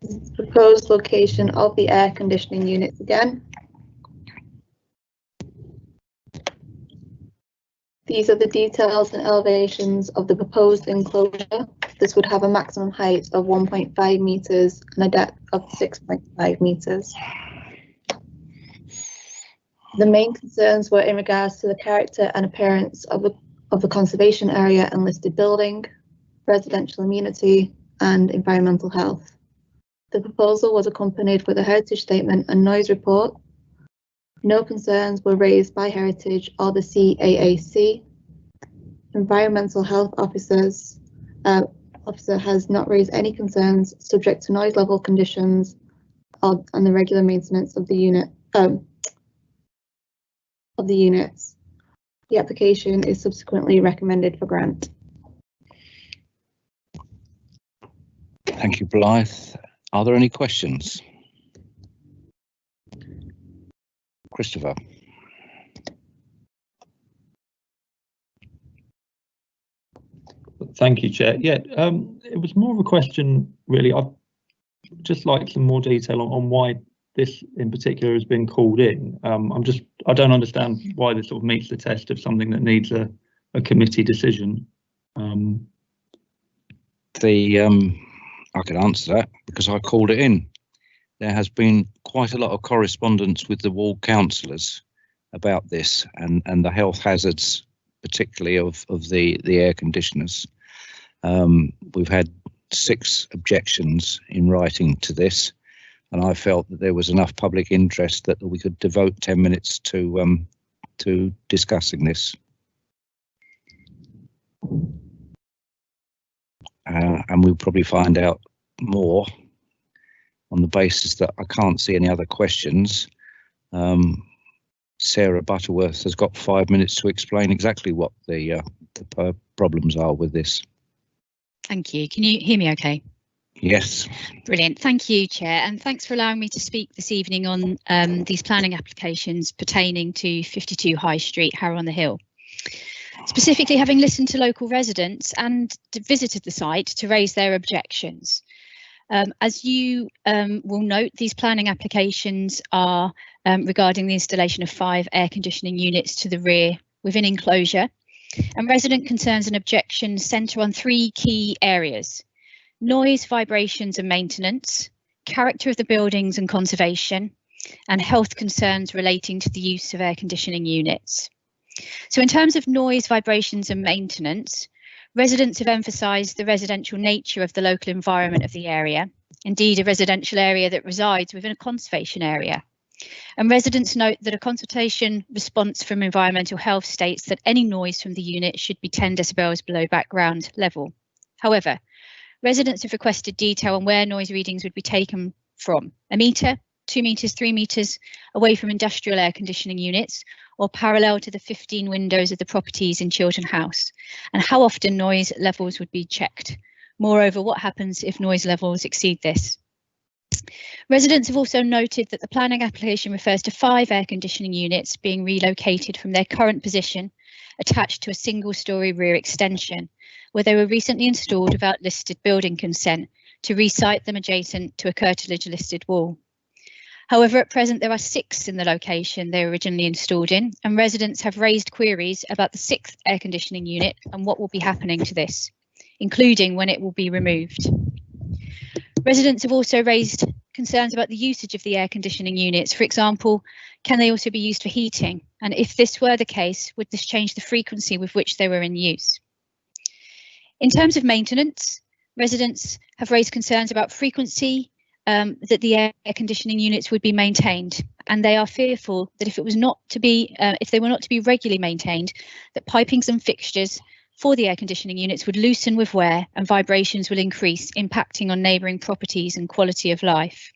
This is the proposed location of the air conditioning units again. These are the details and elevations of the proposed enclosure. This would have a maximum height of 1.5 meters and a depth of 6.5 meters. The main concerns were in regards to the character and appearance of the conservation area and listed building, residential amenity, and environmental health. The proposal was accompanied with a heritage statement and noise report. No concerns were raised by Heritage or the CAAC. Environmental health officer has not raised any concerns subject to noise level conditions and the regular maintenance of the unit, of of the units. The application is subsequently recommended for grant. Thank you, Blythe. Are there any questions? Christopher. Thank you, Chair. Yeah, it was more of a question, really. I'd just like some more detail on why this in particular has been called in. I don't understand why this sort of meets the test of something that needs a committee decision. I can answer that because I called it in. There has been quite a lot of correspondence with the ward councillors about this and the health hazards, particularly of the air conditioners. We've had 6 objections in writing to this, and I felt that there was enough public interest that we could devote 10 minutes to discussing this. And we'll probably find out more on the basis that I can't see any other questions. Sarah Butterworth has got 5 minutes to explain exactly what the problems are with this. Thank you. Can you hear me okay? Yes. Brilliant. Thank you, Chair, and thanks for allowing me to speak this evening on these planning applications pertaining to 52 High Street, Harrow on the Hill. Specifically, having listened to local residents and visited the site to raise their objections. As you will note, these planning applications are regarding the installation of 5 air conditioning units to the rear within enclosure, and resident concerns and objections centre on 3 key areas: noise, vibrations and maintenance, character of the buildings and conservation, and health concerns relating to the use of air conditioning units. So in terms of noise, vibrations and maintenance, residents have emphasised the residential nature of the local environment of the area, indeed a residential area that resides within a conservation area. And residents note that a consultation response from environmental health states that any noise from the unit should be 10 decibels below background level. However, residents have requested detail on where noise readings would be taken from: 1 metre, 2 metres, 3 metres away from industrial air conditioning units, or parallel to the 15 windows of the properties in Chiltern House, and how often noise levels would be checked. Moreover, what happens if noise levels exceed this? Residents have also noted that the planning application refers to 5 air conditioning units being relocated from their current position attached to a single-storey rear extension, where they were recently installed without listed building consent, to resite them adjacent to a curtilage listed wall. However, at present there are 6 in the location they were originally installed in, and residents have raised queries about the 6th air conditioning unit and what will be happening to this, including when it will be removed. Residents have also raised concerns about the usage of the air conditioning units. For example, can they also be used for heating? And if this were the case, would this change the frequency with which they were in use? In terms of maintenance, residents have raised concerns about frequency, that the air conditioning units would be maintained, and they are fearful that if they were not to be regularly maintained, that pipings and fixtures for the air conditioning units would loosen with wear and vibrations will increase, impacting on neighbouring properties and quality of life.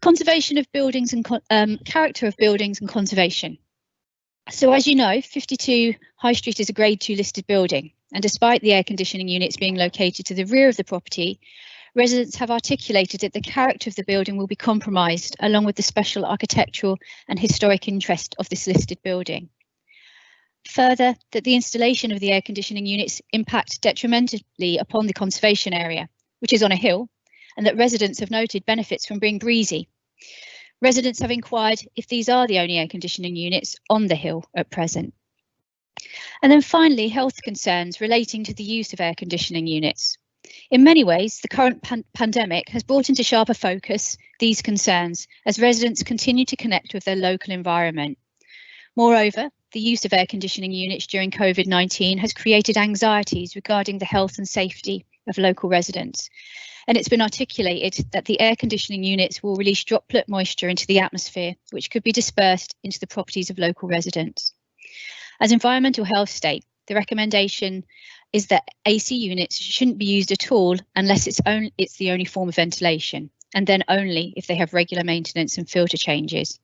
Conservation of buildings and character of buildings and conservation. So as you know, 52 High Street is a Grade 2 listed building, and despite the air conditioning units being located to the rear of the property, residents have articulated that the character of the building will be compromised, along with the special architectural and historic interest of this listed building. Further, that the installation of the air conditioning units impact detrimentally upon the conservation area, which is on a hill, and that residents have noted benefits from being breezy. Residents have inquired if these are the only air conditioning units on the hill at present. And then finally, health concerns relating to the use of air conditioning units. In many ways, the current pandemic has brought into sharper focus these concerns as residents continue to connect with their local environment. Moreover, the use of air conditioning units during COVID-19 has created anxieties regarding the health and safety of local residents. And it's been articulated that the air conditioning units will release droplet moisture into the atmosphere, which could be dispersed into the properties of local residents. As environmental health state, the recommendation is that AC units shouldn't be used at all unless it's the only form of ventilation, and then only if they have regular maintenance and filter changes.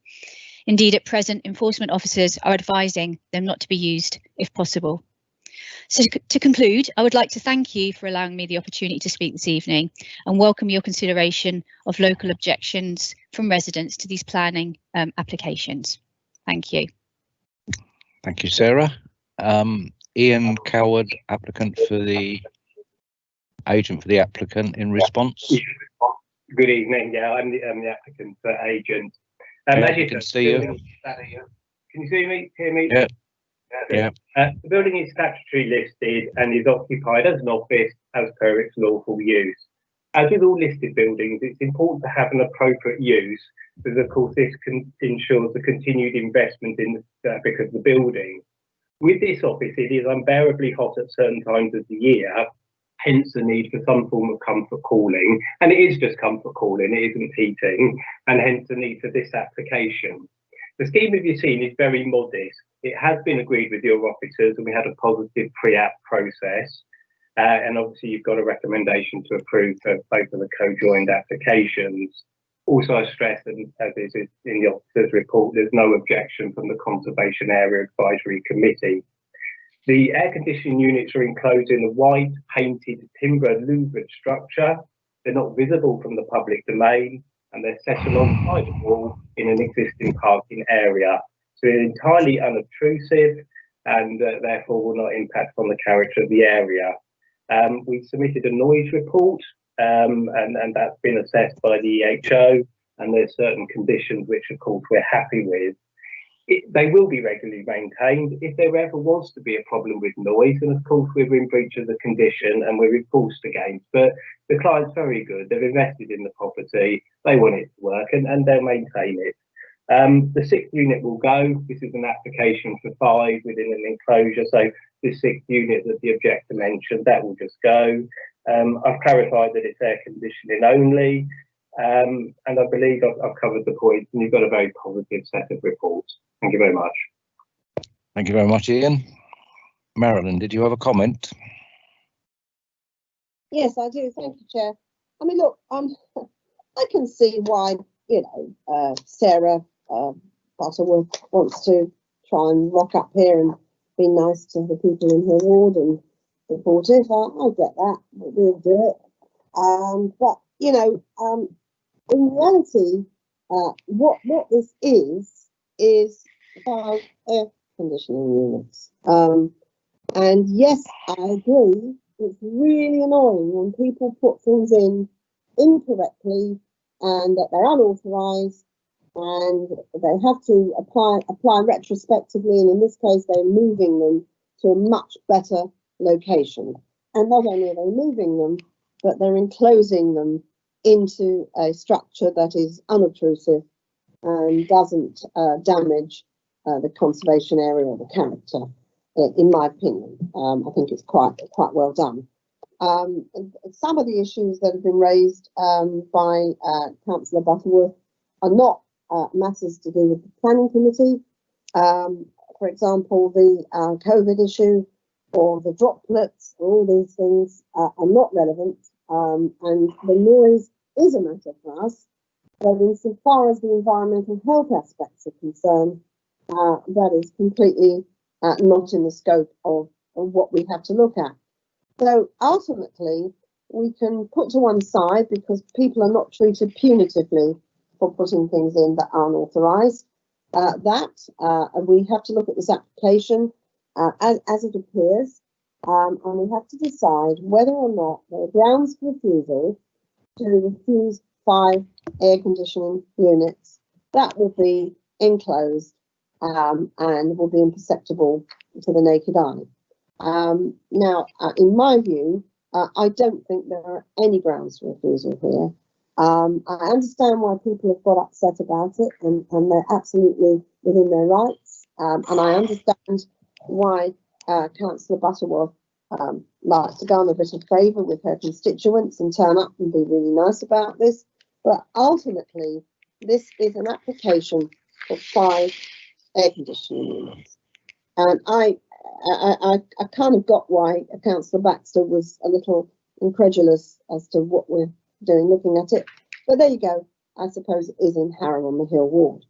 Indeed, at present, enforcement officers are advising them not to be used if possible. So to conclude, I would like to thank you for allowing me the opportunity to speak this evening and welcome your consideration of local objections from residents to these planning applications. Thank you. Thank you, Sarah. Ian Coward, applicant for the agent for the applicant in response. Good evening. Yeah, I'm the applicant for agent. Yeah, you can see you. Can you see me? Hear me? Yeah. Yeah. The building is statutory listed and is occupied as an office as per its lawful use. As with all listed buildings, it's important to have an appropriate use, because of course this ensures the continued investment in the fabric of the building. With this office, it is unbearably hot at certain times of the year, hence the need for some form of comfort cooling. And it is just comfort cooling, it isn't heating, and hence the need for this application. The scheme, as you've seen, is very modest. It has been agreed with your officers and we had a positive pre-app process. And obviously you've got a recommendation to approve for both of the co-joined applications. Also, I stress, and as is in the officer's report, there's no objection from the Conservation Area Advisory Committee. The air conditioning units are enclosed in a white painted timber louvered structure. They're not visible from the public domain and they're set alongside a wall in an existing parking area. So they're entirely unobtrusive and therefore will not impact on the character of the area. We submitted a noise report and that's been assessed by the EHO, and there's certain conditions which of course we're happy with. They will be regularly maintained. If there ever was to be a problem with noise, and of course we're in breach of the condition and we're enforced against, but the client's very good, they've invested in the property, they want it to work and they'll maintain it. The sixth unit will go. This is an application for 5 within an enclosure, so the 6th unit that the objector mentioned, that will just go. I've clarified that it's air conditioning only, and I believe I've covered the points, and you've got a very positive set of reports. Thank you very much. Thank you very much, Ian. Marilyn, did you have a comment? Yes, I do. Thank you, Chair. I mean, look, I can see why, you know, Sarah Butterworth wants to try and rock up here and be nice to the people in her ward and supportive. I get that. We'll do it. But, you know, in reality, what this is about air conditioning units. And yes, I agree, it's really annoying when people put things in incorrectly and that they're unauthorised and they have to apply retrospectively, and in this case they're moving them to a much better location. And not only are they moving them, but they're enclosing them into a structure that is unobtrusive and doesn't damage the conservation area or the character, in my opinion. I think it's quite well done. Some of the issues that have been raised by Councillor Butterworth are not matters to do with the planning committee. For example, the COVID issue or the droplets, all these things are not relevant, and the noise is a matter for us. But insofar as the environmental health aspects are concerned, that is completely not in the scope of what we have to look at. So ultimately, we can put to one side, because people are not treated punitively for putting things in that aren't authorised, and we have to look at this application as it appears, and we have to decide whether or not there are grounds for refusal to refuse 5 air conditioning units that will be enclosed and will be imperceptible to the naked eye. Now, in my view, I don't think there are any grounds for refusal here. I understand why people have got upset about it, and they're absolutely within their rights. And I understand why Councillor Butterworth likes to garner a bit of favour with her constituents and turn up and be really nice about this. But ultimately, this is an application for 5 air conditioning units. And I kind of got why Councillor Baxter was a little incredulous as to what we're doing looking at it. But there you go. I suppose it is in Harrow on the Hill ward.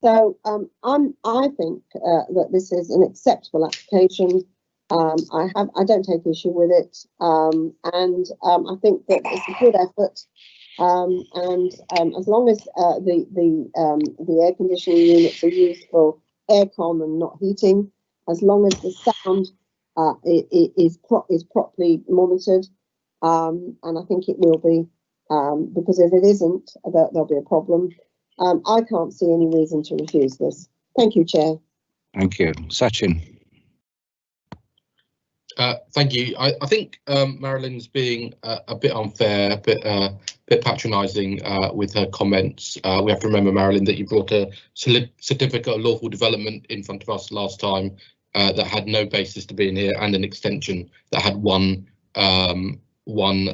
I think that this is an acceptable application. I don't take issue with it, and I think that it's a good effort. As long as the air conditioning units are used for aircon and not heating, as long as the sound is properly monitored, and I think it will be, because if it isn't, there'll be a problem. I can't see any reason to refuse this. Thank you, Chair. Thank you. Sachin. Thank you. I think Marilyn's being a bit unfair, a bit patronising with her comments. We have to remember, Marilyn, that you brought a certificate of lawful development in front of us last time that had no basis to be in here, and an extension that had one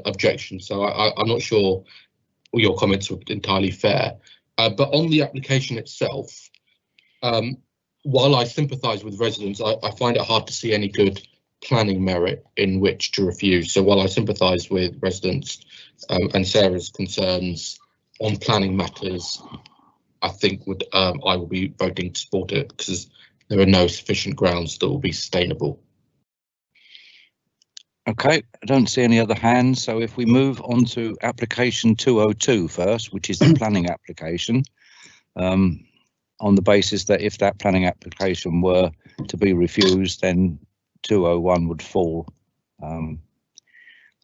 objection. So I'm not sure your comments were entirely fair. But on the application itself, while I sympathise with residents, I find it hard to see any good planning merit in which to refuse. So while I sympathise with residents and Sarah's concerns on planning matters, I think I will be voting to support it because there are no sufficient grounds that will be sustainable. Okay, I don't see any other hands, so if we move on to application 202 first, which is the planning application, on the basis that if that planning application were to be refused, then 201 would fall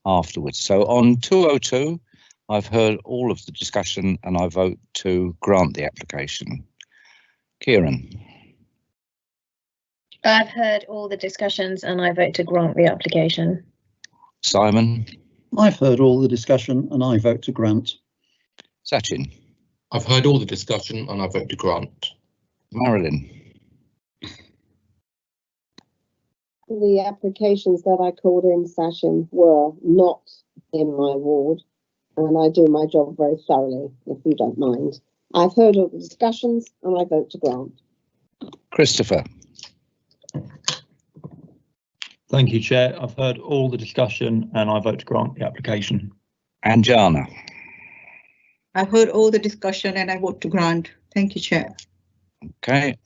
afterwards. So on 202, I've heard all of the discussion and I vote to grant the application. Kieran. I've heard all the discussions and I vote to grant the application. Simon. I've heard all the discussion and I vote to grant. Sachin. I've heard all the discussion and I vote to grant. Marilyn. The applications that I called in session were not in my ward, and I do my job very thoroughly, if you don't mind. I've heard all the discussions and I vote to grant. Christopher. Thank you, Chair. I've heard all the discussion and I vote to grant the application. And Jana. I've heard all the discussion and I vote to grant. Thank you, Chair. Okay,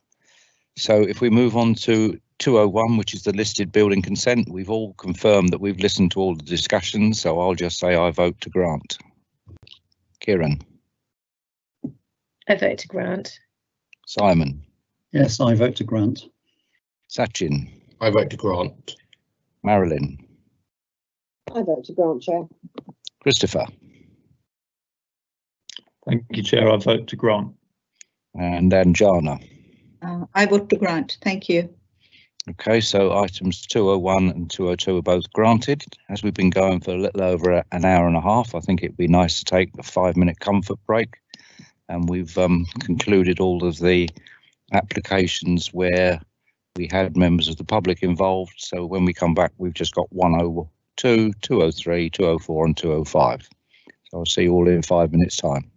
so if we move on to 201, which is the listed building consent, we've all confirmed that we've listened to all the discussions, so I'll just say I vote to grant. Kieran. I vote to grant. Simon. Yes, I vote to grant. Sachin. I vote to grant. Marilyn. I vote to grant, Chair. Christopher. Thank you, Chair. I vote to grant. And then Jana. I vote to grant. Thank you. Okay, so items 201 and 202 are both granted. As we've been going for a little over an hour and a half, I think it'd be nice to take a 5-minute comfort break. And we've concluded all of the applications where we had members of the public involved. So when we come back, we've just got 102, 203, 204 and 205. So I'll see you all in 5 minutes time.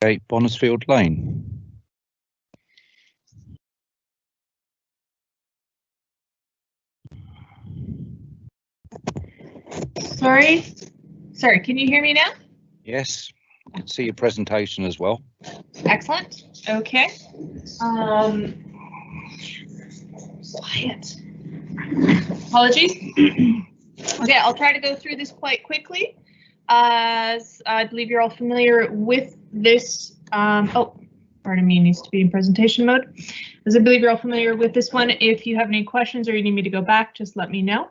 28 Bonnersfield Lane. Sorry, can you hear me now? Yes, I can see your presentation as well. Excellent. Okay. Quiet. Apologies. Okay, I'll try to go through this quite quickly, as I believe you're all familiar with this. Oh, pardon me, it needs to be in presentation mode. As I believe you're all familiar with this one. If you have any questions or you need me to go back, just let me know.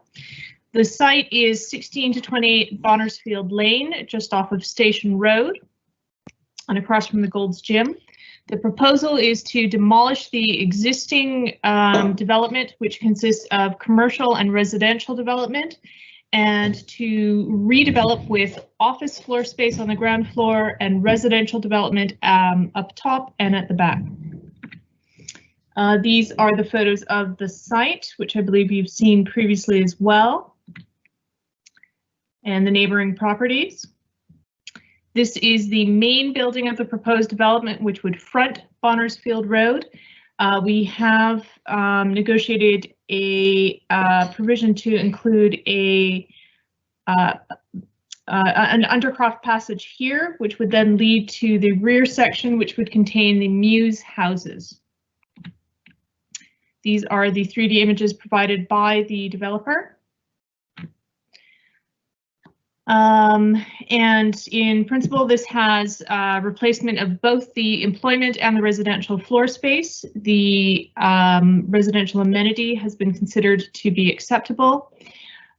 The site is 16 to 28 Bonnersfield Lane, just off of Station Road and across from the Gold's Gym. The proposal is to demolish the existing development, which consists of commercial and residential development, and to redevelop with office floor space on the ground floor and residential development up top and at the back. These are the photos of the site, which I believe you've seen previously as well, and the neighboring properties. This is the main building of the proposed development, which would front Bonnersfield Road. We have negotiated a provision to include an undercroft passage here, which would then lead to the rear section, which would contain the Muse houses. These are the 3D images provided by the developer. And in principle, this has replacement of both the employment and the residential floor space. The residential amenity has been considered to be acceptable.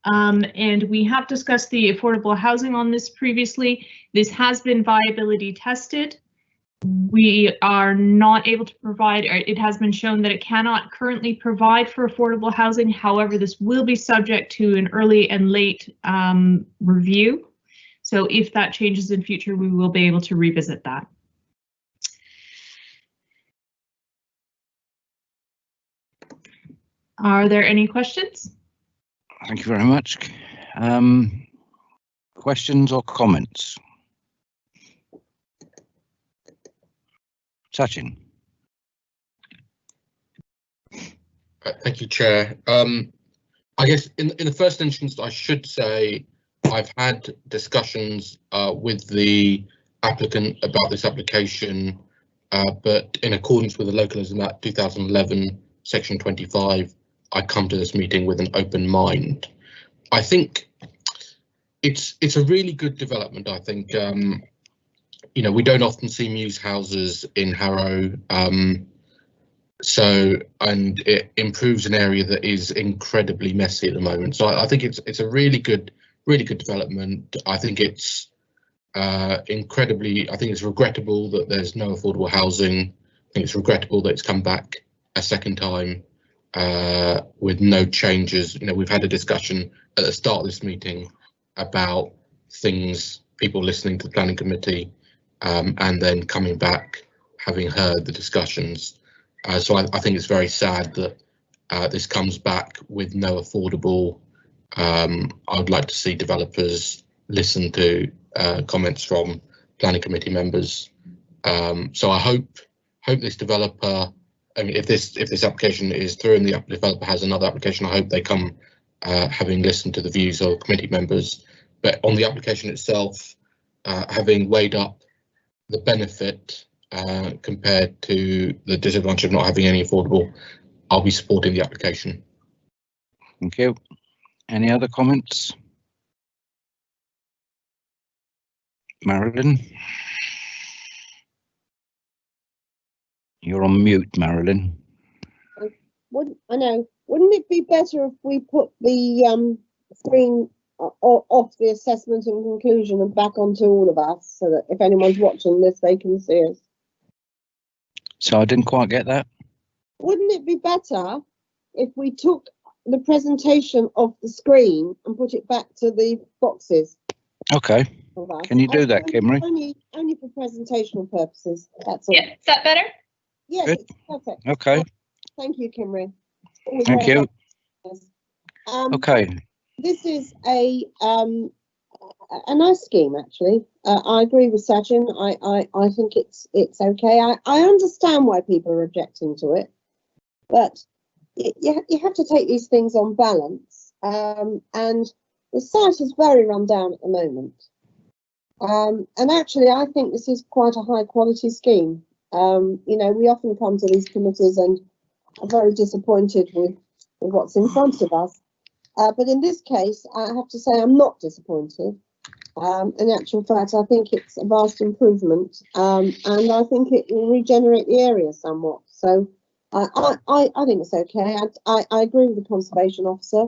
And we have discussed the affordable housing on this previously. This has been viability tested. We are not able to provide, or it has been shown that it cannot currently provide for affordable housing. However, this will be subject to an early and late review. So if that changes in future, we will be able to revisit that. Are there any questions? Thank you very much. Questions or comments? Sachin. Thank you, Chair. I guess in the first instance, I should say I've had discussions with the applicant about this application, but in accordance with the Localism Act 2011, Section 25, I come to this meeting with an open mind. I think it's a really good development. I think you know, we don't often see Muse houses in Harrow, and it improves an area that is incredibly messy at the moment. So I think it's a really good development. I think it's I think it's regrettable that there's no affordable housing. I think it's regrettable that it's come back a second time with no changes. You know, we've had a discussion at the start of this meeting about people listening to the planning committee, and then coming back, having heard the discussions. So I think it's very sad that this comes back with no affordable. I would like to see developers listen to comments from planning committee members. So I hope this developer, I mean, if this application is through and the developer has another application, I hope they come having listened to the views of committee members. But on the application itself, having weighed up the benefit compared to the disadvantage of not having any affordable, I'll be supporting the application. Thank you. Any other comments? Marilyn? You're on mute, Marilyn. Wouldn't it be better if we put the screen off the assessment and conclusion and back onto all of us, so that if anyone's watching this, they can see us? So I didn't quite get that. Wouldn't it be better if we took the presentation off the screen and put it back to the boxes? Okay. Can you do that, Kimry? Only for presentational purposes. That's all. Yeah, is that better? Yes, Good. it's perfect. Okay. Thank you, Kimry. Thank you. Okay. This is a a nice scheme, actually. I agree with Sachin. I think it's okay. I understand why people are objecting to it, but you have to take these things on balance. And the site is very run down at the moment. And actually, I think this is quite a high quality scheme. You know, we often come to these committees and are very disappointed with what's in front of us. But in this case, I have to say I'm not disappointed. In actual fact, I think it's a vast improvement, and I think it will regenerate the area somewhat. So I think it's okay. I agree with the conservation officer,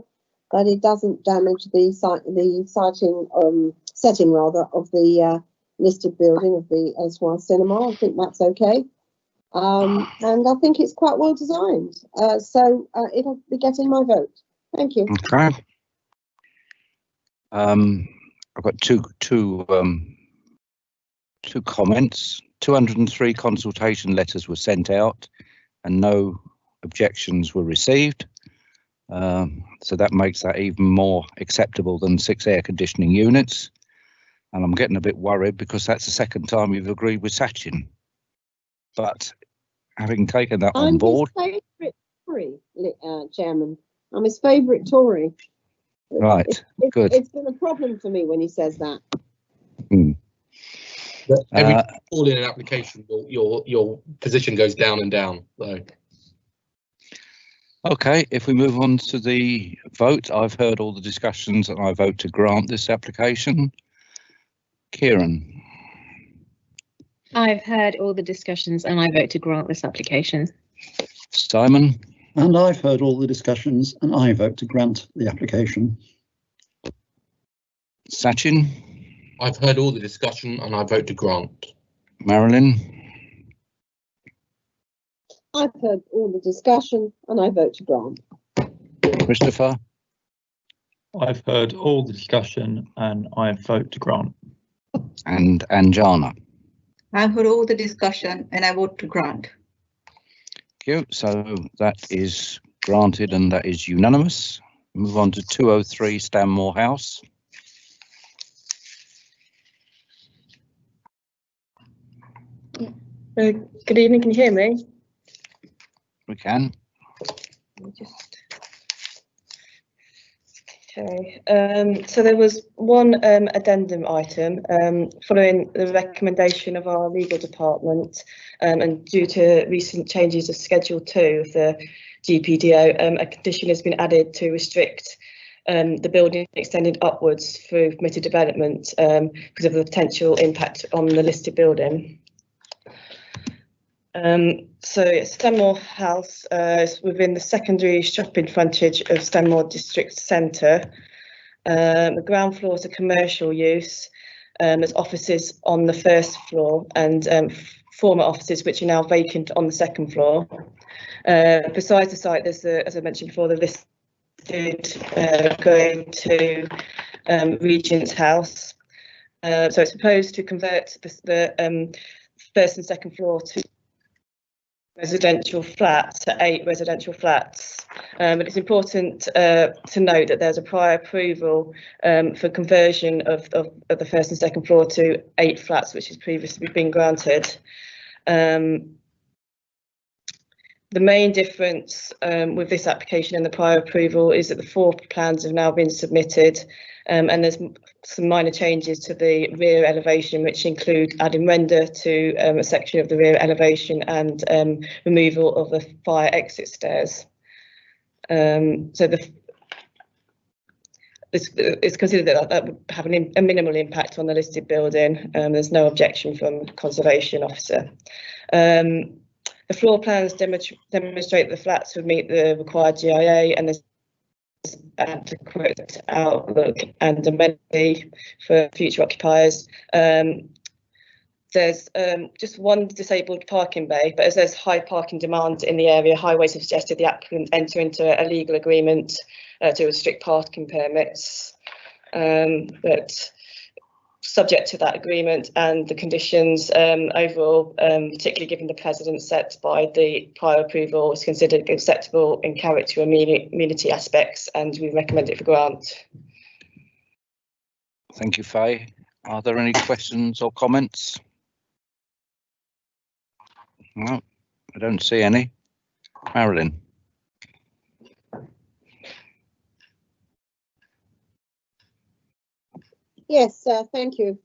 but it doesn't damage the setting rather of the listed building of the SY Cinema. I think that's okay. And I think it's quite well designed. So it'll be getting my vote. Thank you. Okay. I've got two comments. 203 consultation letters were sent out and no objections were received. So that makes that even more acceptable than 6 air conditioning units. And I'm getting a bit worried because that's the second time you've agreed with Sachin. But having taken that on board. I'm his favourite Tory, Chairman. I'm his favourite Tory. Right, good. It's been a problem for me when he says that. Every time you call in an application, your position goes down and down. So. Okay, if we move on to the vote, I've heard all the discussions and I vote to grant this application. Kieran. I've heard all the discussions and I vote to grant this application. Simon. And I've heard all the discussions and I vote to grant the application. Sachin. I've heard all the discussion and I vote to grant. Marilyn. I've heard all the discussion and I vote to grant. Christopher. I've heard all the discussion and I vote to grant. And Anjana. I've heard all the discussion and I vote to grant. Thank you. So that is granted and that is unanimous. Move on to 203 Stanmore House. Good evening, can you hear me? We can. Okay, so there was one addendum item following the recommendation of our legal department and due to recent changes of Schedule 2 of the GPDO, a condition has been added to restrict the building extending upwards through permitted development because of the potential impact on the listed building. So Stanmore House is within the secondary shopping frontage of Stanmore District Centre. The ground floor is a commercial use. There's offices on the first floor and former offices which are now vacant on the second floor. Besides the site, there's as I mentioned before, the listed going to Regent's House. So it's proposed to convert the first and second floor to residential flats, to 8 residential flats. But it's important to note that there's a prior approval for conversion of the first and second floor to 8 flats, which has previously been granted. The main difference with this application and the prior approval is that the floor plans have now been submitted and there's some minor changes to the rear elevation, which include adding render to a section of the rear elevation and removal of the fire exit stairs. So it's considered that would have a minimal impact on the listed building. There's no objection from the conservation officer. The floor plans demonstrate the flats would meet the required GIA and there's adequate outlook and amenity for future occupiers. There's just one disabled parking bay, but as there's high parking demand in the area, Highways have suggested the applicant enter into a legal agreement to restrict parking permits. But subject to that agreement and the conditions overall, particularly given the precedent set by the prior approval, is considered acceptable in character and amenity aspects, and we recommend it for grant. Thank you, Faye. Are there any questions or comments? No, I don't see any. Marilyn. Yes, thank you.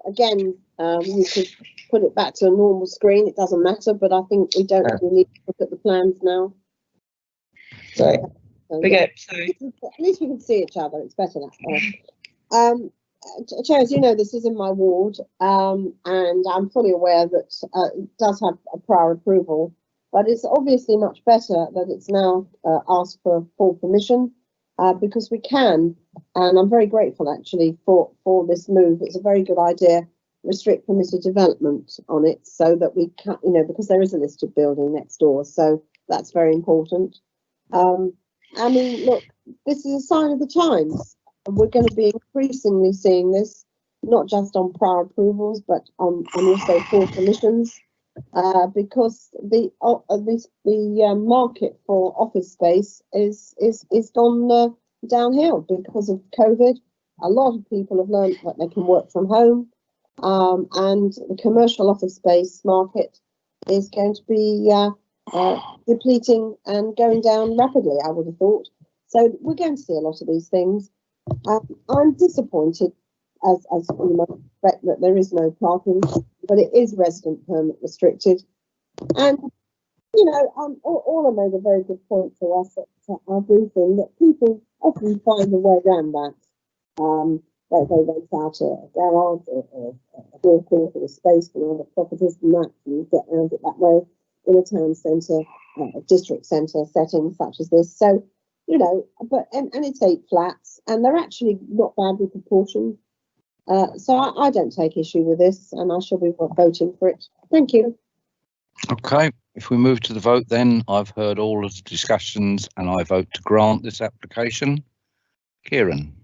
Again, you could put it back to a normal screen. It doesn't matter, but I think we don't really need to look at the plans now. Sorry. Yeah. At least we can see each other. It's better that way. Chair, as you know, this is in my ward, and I'm fully aware that it does have a prior approval, but it's obviously much better that it's now asked for full permission, because we can, and I'm very grateful actually for this move. It's a very good idea. Restrict permitted development on it so that we can, because there is a listed building next door, so that's very important. I mean, look, this is a sign of the times. And we're going to be increasingly seeing this, not just on prior approvals, but on also full permissions, because the market for office space is gone downhill because of COVID. A lot of people have learned that they can work from home, and the commercial office space market is going to be depleting and going down rapidly, I would have thought. So we're going to see a lot of these things. I'm disappointed, as you might expect, that there is no parking, but it is resident permit restricted. And, all I made a very good point to us at our briefing, that people often find a way around that. They rent out a garage or a forecourt or a space for other properties and that, and get around it that way in a town centre, a district centre setting such as this. So, but it's 8 flats, and they're actually not badly proportioned. So I don't take issue with this, and I shall be voting for it. Thank you. Okay, if we move to the vote, then I've heard all of the discussions, and I vote to grant this application. Kieran.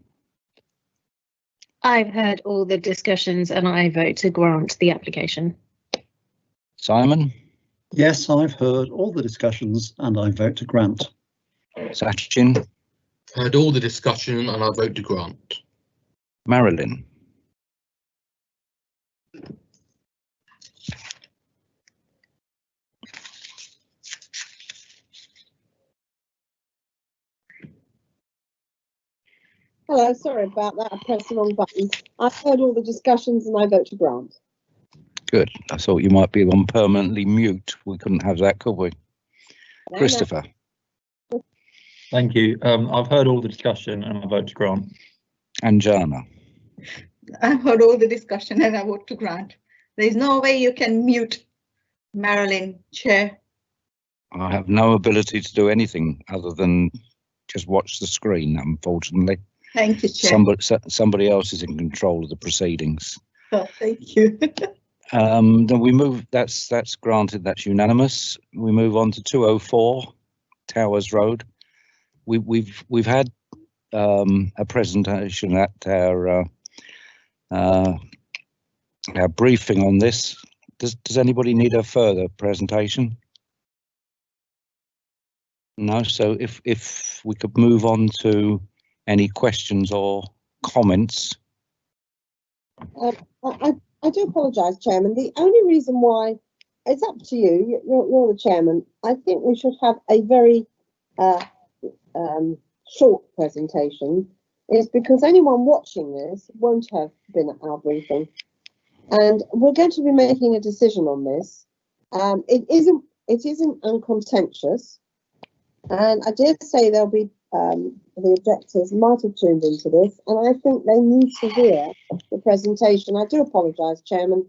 I've heard all the discussions and I vote to grant the application. Simon. Yes, I've heard all the discussions and I vote to grant. Sachin. Heard all the discussion and I vote to grant. Marilyn. Hello, sorry about that. I pressed the wrong button. I've heard all the discussions and I vote to grant. Good. I thought you might be on permanently mute. We couldn't have that, could we? No, Christopher. no. Thank you. I've heard all the discussion and I vote to grant. And Jana. I've heard all the discussion and I vote to grant. There is no way you can mute Marilyn, Chair. I have no ability to do anything other than just watch the screen, unfortunately. Thank you, Chair. Somebody else is in control of the proceedings. Oh, thank you. Then we move, that's granted, that's unanimous. We move on to 204 Towers Road. We've had a presentation at our briefing on this. Does anybody need a further presentation? No, so if we could move on to any questions or comments. I do apologise, Chairman. The only reason why, it's up to you, you're the Chairman. I think we should have a very short presentation, is because anyone watching this won't have been at our briefing. And we're going to be making a decision on this. It isn't uncontentious. And I dare say there'll be the objectors might have tuned into this, and I think they need to hear the presentation. I do apologise, Chairman,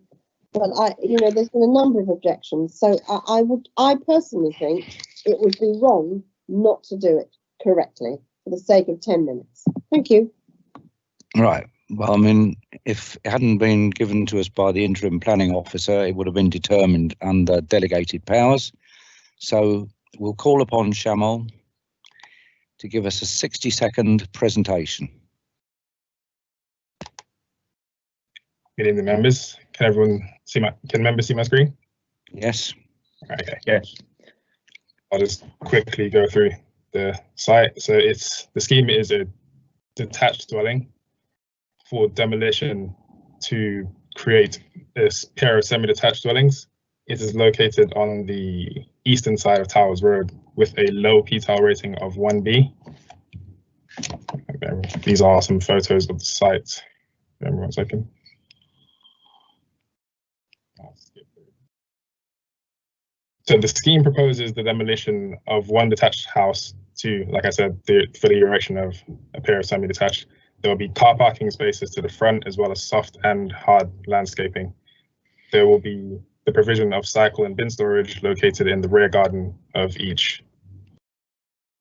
but there's been a number of objections. So I personally think it would be wrong not to do it correctly for the sake of 10 minutes. Thank you. Right. Well, I mean, if it hadn't been given to us by the interim planning officer, it would have been determined under delegated powers. So we'll call upon Shamal to give us a 60-second presentation. Good evening, members. Can members see my screen? Yes. Okay. Yes. I'll just quickly go through the site. So the scheme is a detached dwelling, for demolition to create this pair of semi-detached dwellings. It is located on the eastern side of Towers Road with a low P-tile rating of 1B. These are some photos of the site. Give me 1 second. So the scheme proposes the demolition of one detached house to, like I said, for the erection of a pair of semi-detached. There will be car parking spaces to the front, as well as soft and hard landscaping. There will be the provision of cycle and bin storage located in the rear garden of each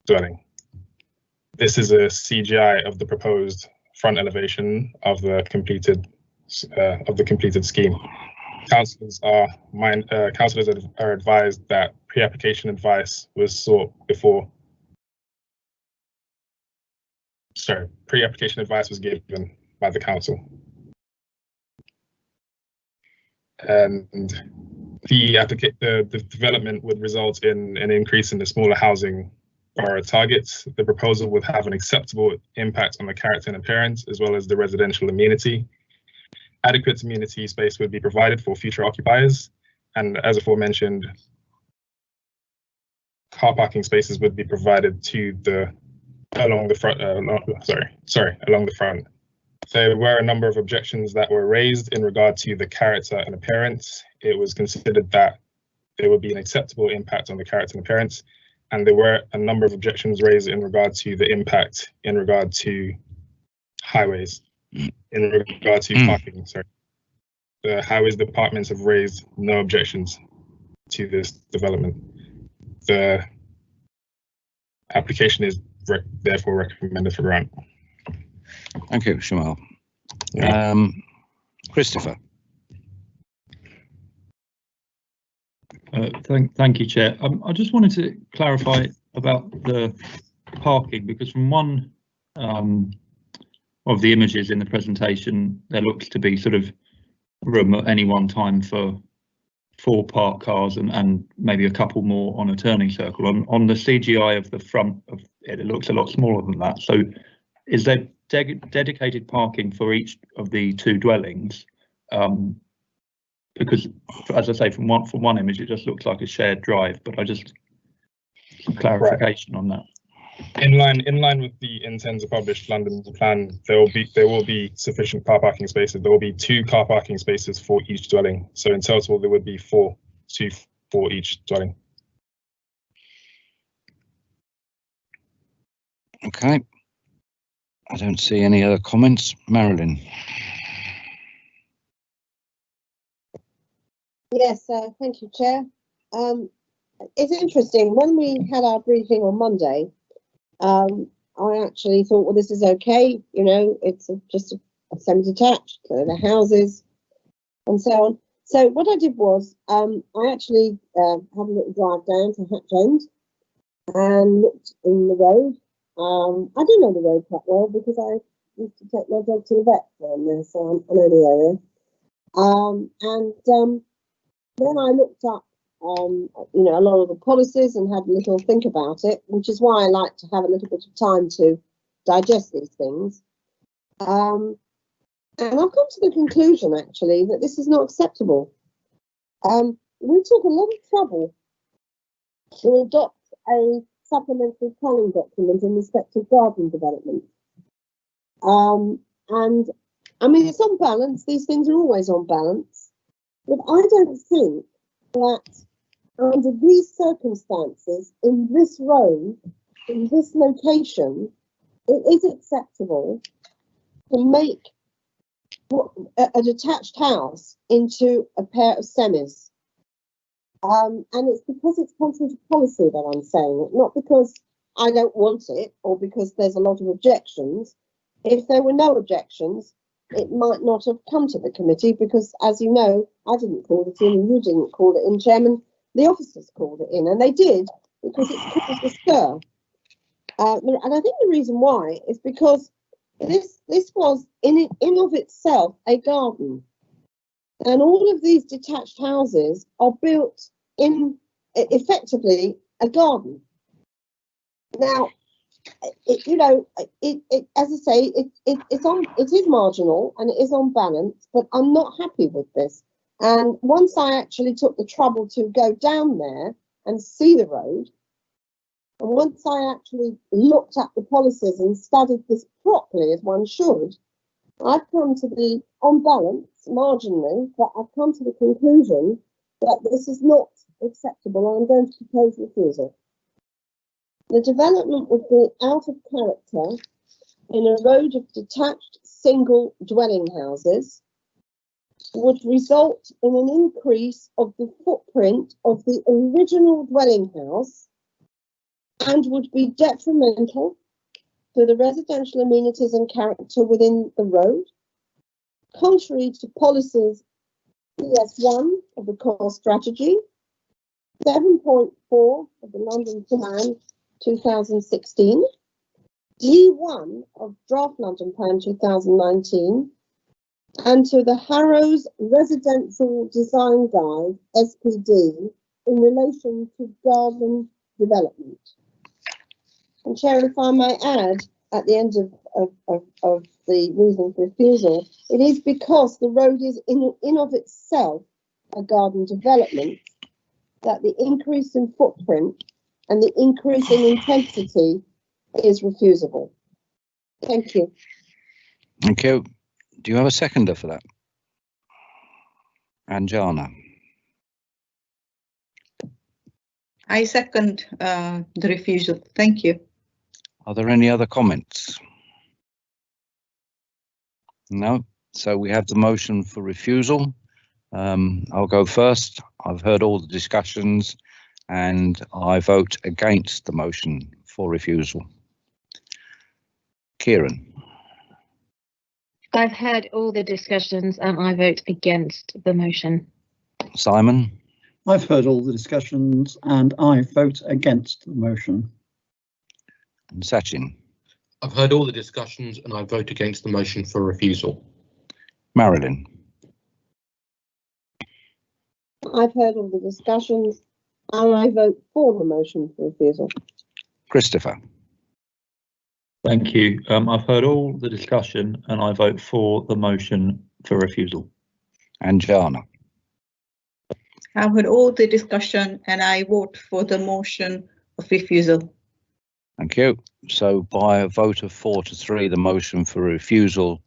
dwelling. This is a CGI of the proposed front elevation of the completed scheme. Councillors are advised that pre-application advice was sought before. Sorry, pre-application advice was given by the council. And the development would result in an increase in the smaller housing borough targets. The proposal would have an acceptable impact on the character and appearance, as well as the residential amenity. Adequate amenity space would be provided for future occupiers, and as aforementioned, car parking spaces would be provided along the front. Along the front. There were a number of objections that were raised in regard to the character and appearance. It was considered that there would be an acceptable impact on the character and appearance, and there were a number of objections raised in regard to the impact in regard to highways, in regard to parking. Sorry, the highways departments have raised no objections to this development. The application is therefore recommended for grant. Thank you, Shamal. Christopher. Thank you, Chair. I just wanted to clarify about the parking, because from one of the images in the presentation, there looks to be sort of room at any one time for 4 parked cars and maybe a couple more on a turning circle. On the CGI of the front of it, it looks a lot smaller than that. So is there dedicated parking for each of the 2 dwellings? Because, as I say, from one image, it just looks like a shared drive, but I just some clarification on that. In line with the intends to publish London plan, there will be sufficient car parking spaces. There will be 2 car parking spaces for each dwelling. So in total, there would be 2 for each dwelling. Okay. I don't see any other comments. Marilyn. Yes, thank you, Chair. It's interesting. When we had our briefing on Monday, I actually thought, well, this is okay. You know, it's just a semi-detached, the houses and so on. So what I did was I actually had a little drive down to Hatch End and looked in the road. I do know the road quite well because I used to take my dog to the vet down there, so I know the area. Then I looked up, you know, a lot of the policies and had a little think about it, which is why I like to have a little bit of time to digest these things. And I've come to the conclusion, actually, that this is not acceptable. We took a lot of trouble to adopt a supplementary planning document in respect of garden development. And I mean, it's on balance. These things are always on balance. But I don't think that under these circumstances, in this road, in this location, it is acceptable to make a detached house into a pair of semis. And it's because it's contrary to policy that I'm saying it, not because I don't want it or because there's a lot of objections. If there were no objections, it might not have come to the committee because, as you know, I didn't call it in and you didn't call it in, Chairman. The officers called it in, and they did because it caused a stir. And I think the reason why is because this was in of itself a garden, and all of these detached houses are built in effectively a garden. Now, you know, as I say, it is marginal and it is on balance, but I'm not happy with this. And once I actually took the trouble to go down there and see the road, and once I actually looked at the policies and studied this properly as one should, I've come to the, on balance, marginally, but I've come to the conclusion that this is not acceptable and I'm going to propose refusal. The development would be out of character in a road of detached single dwelling houses, would result in an increase of the footprint of the original dwelling house and would be detrimental to the residential amenities and character within the road, contrary to policies PS1 of the core strategy, 7.4 of the London Plan 2016, D1 of Draft London Plan 2019, and to the Harrows Residential Design Guide, SPD, in relation to garden development. And Chair, if I may add, at the end of the reason for refusal, it is because the road is in of itself a garden development that the increase in footprint and the increase in intensity is refusable. Thank you. Thank you. Do you have a seconder for that? Anjana. I second the refusal. Thank you. Are there any other comments? No. So we have the motion for refusal. I'll go first. I've heard all the discussions and I vote against the motion for refusal. Kieran. I've heard all the discussions and I vote against the motion. Simon. I've heard all the discussions and I vote against the motion. And Sachin. I've heard all the discussions and I vote against the motion for refusal. Marilyn. I've heard all the discussions and I vote for the motion for refusal. Christopher. Thank you. I've heard all the discussion and I vote for the motion for refusal. Anjana. I've heard all the discussion and I vote for the motion of refusal. Thank you. So by a vote of 4 to 3, the motion for refusal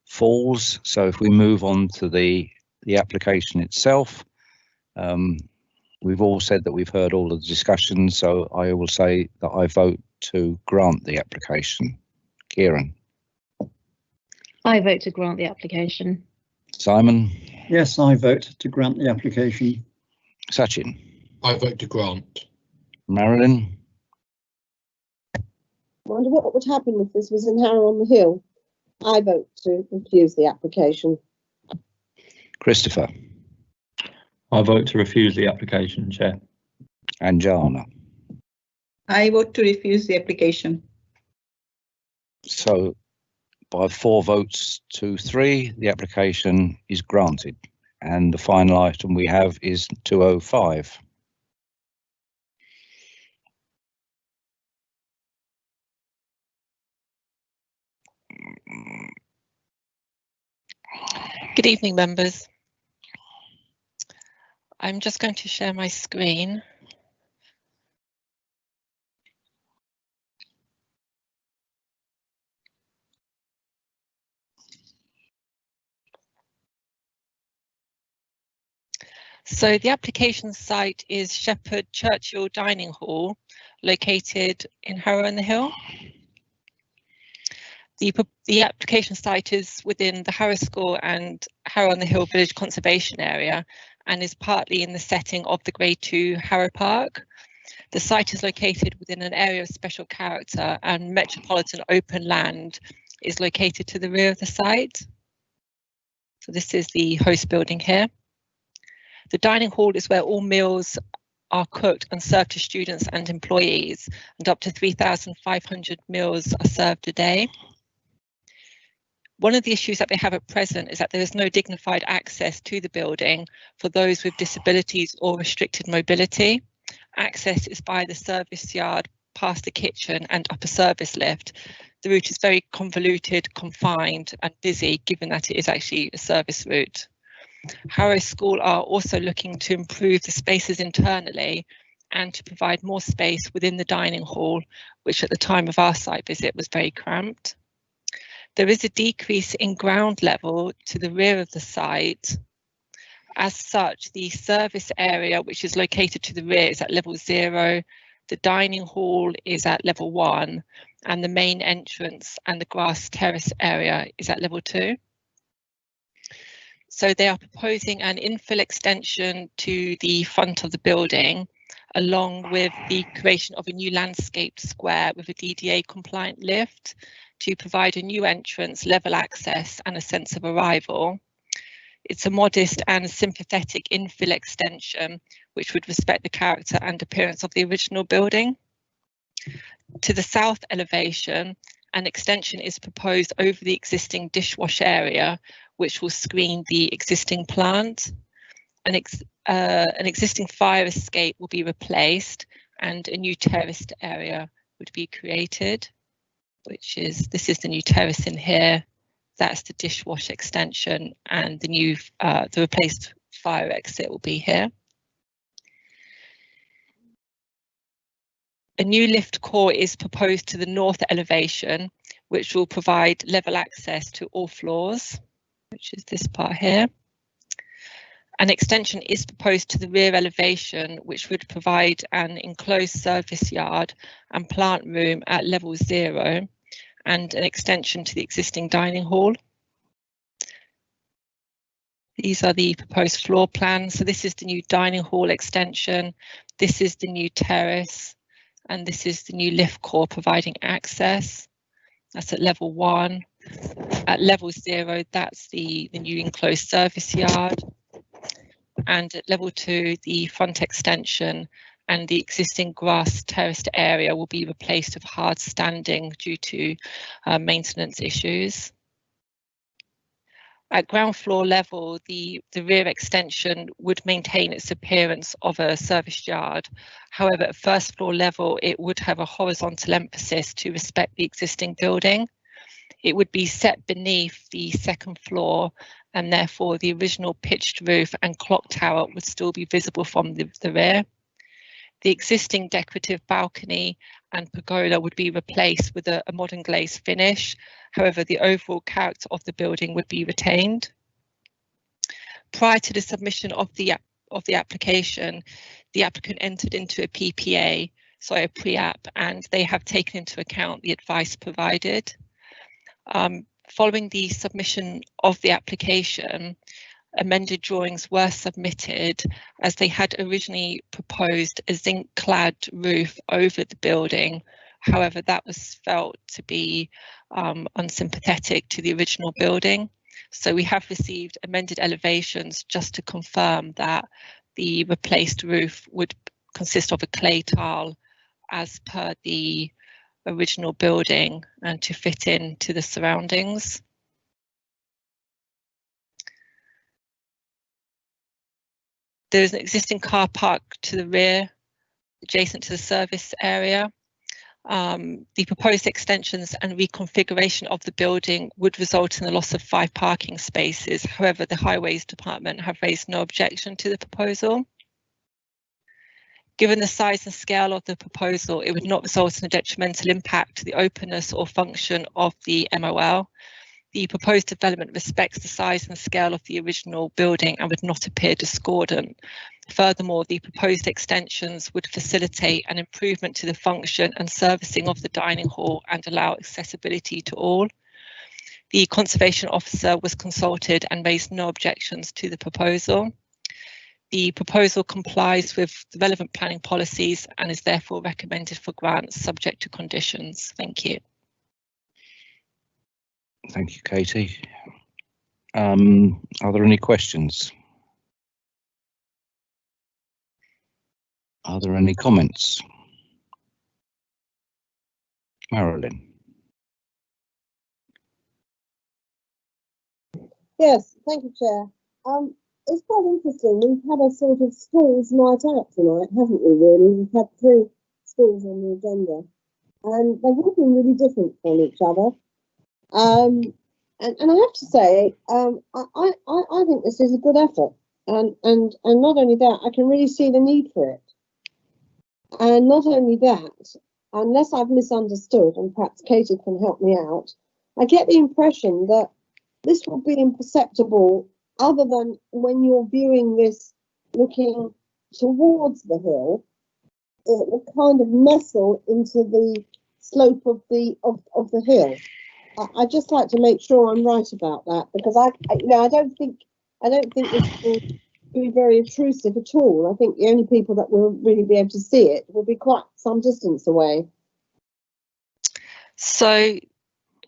falls. So if we move on to the application itself, we've all said that we've heard all of the discussions, so I will say that I vote to grant the application. Kieran. I vote to grant the application. Simon. Yes, I vote to grant the application. Sachin. I vote to grant. Marilyn. I wonder what would happen if this was in Harrow on the Hill. I vote to refuse the application. Christopher. I vote to refuse the application, Chair. Anjana. I vote to refuse the application. So by 4 votes to 3, the application is granted. And the final item we have is 205. Good evening, members. I'm just going to share my screen. So the application site is Shepherd Churchill Dining Hall, located in Harrow-on-the-Hill. The application site is within the Harrow School and Harrow-on-the-Hill Village Conservation Area and is partly in the setting of the Grade 2 Harrow Park. The site is located within an area of special character and metropolitan open land is located to the rear of the site. So this is the host building here. The dining hall is where all meals are cooked and served to students and employees, and up to 3,500 meals are served a day. One of the issues that they have at present is that there is no dignified access to the building for those with disabilities or restricted mobility. Access is by the service yard past the kitchen and upper service lift, the route is very convoluted, confined and busy, given that it is actually a service route. Harrow School are also looking to improve the spaces internally and to provide more space within the dining hall, which at the time of our site visit was very cramped. There is a decrease in ground level to the rear of the site. As such, the service area, which is located to the rear, is at level 0, the dining hall is at level 1, and the main entrance and the grass terrace area is at level 2. So they are proposing an infill extension to the front of the building, along with the creation of a new landscaped square with a DDA compliant lift to provide a new entrance, level access and a sense of arrival. It's a modest and sympathetic infill extension which would respect the character and appearance of the original building. To the south elevation, an extension is proposed over the existing dishwash area, which will screen the existing plant. An existing fire escape will be replaced and a new terraced area would be created, this is the new terrace in here. That's the dishwash extension, and the replaced fire exit will be here. A new lift core is proposed to the north elevation, which will provide level access to all floors, which is this part here. An extension is proposed to the rear elevation, which would provide an enclosed service yard and plant room at level 0, and an extension to the existing dining hall. These are the proposed floor plans. So this is the new dining hall extension, this is the new terrace, and this is the new lift core providing access. That's at level 1. At level 0, that's the new enclosed service yard. And at level 2, the front extension and the existing grass terraced area will be replaced with hard standing due to maintenance issues. At ground floor level, the rear extension would maintain its appearance of a service yard. However, at first floor level, it would have a horizontal emphasis to respect the existing building. It would be set beneath the second floor, and therefore the original pitched roof and clock tower would still be visible from the rear. The existing decorative balcony and pergola would be replaced with a modern glazed finish. However, the overall character of the building would be retained. Prior to the submission of the application, the applicant entered into a PPA, sorry, a pre-app, and they have taken into account the advice provided. Following the submission of the application, amended drawings were submitted, as they had originally proposed a zinc-clad roof over the building. However, that was felt to be unsympathetic to the original building. So we have received amended elevations just to confirm that the replaced roof would consist of a clay tile as per the original building and to fit into the surroundings. There is an existing car park to the rear, adjacent to the service area. The proposed extensions and reconfiguration of the building would result in the loss of 5 parking spaces. However, the Highways Department have raised no objection to the proposal. Given the size and scale of the proposal, it would not result in a detrimental impact to the openness or function of the MOL. The proposed development respects the size and scale of the original building and would not appear discordant. Furthermore, the proposed extensions would facilitate an improvement to the function and servicing of the dining hall and allow accessibility to all. The Conservation Officer was consulted and raised no objections to the proposal. The proposal complies with the relevant planning policies and is therefore recommended for grant subject to conditions. Thank you. Thank you, Katie. Are there any questions? Are there any comments? Marilyn. Yes, thank you, Chair. It's quite interesting. We've had a sort of schools night out tonight, haven't we, really? We've had 3 schools on the agenda, and they've all been really different from each other. And I have to say, I think this is a good effort, and not only that, I can really see the need for it. And not only that, unless I've misunderstood, and perhaps Katie can help me out, I get the impression that this will be imperceptible other than when you're viewing this looking towards the hill. It will kind of nestle into the slope of the hill. I just like to make sure I'm right about that, because I don't think this will be very obtrusive at all. I think the only people that will really be able to see it will be quite some distance away. So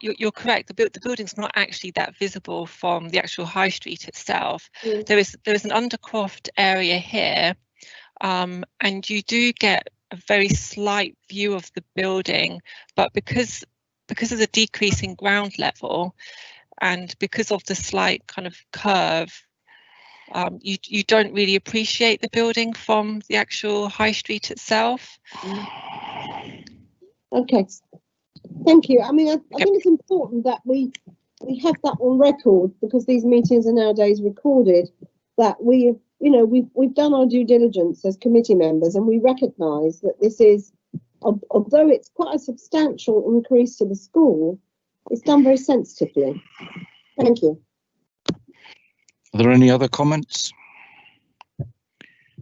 you're correct. The building's not actually that visible from the actual high street itself. Mm. There is an undercroft area here, and you do get a very slight view of the building, but because of the decrease in ground level and because of the slight kind of curve, you don't really appreciate the building from the actual high street itself. Okay, thank you. I mean, I think it's important that we have that on record, because these meetings are nowadays recorded, that we've done our due diligence as committee members, and we recognise that this is, although it's quite a substantial increase to the school, it's done very sensitively. Thank you. Are there any other comments?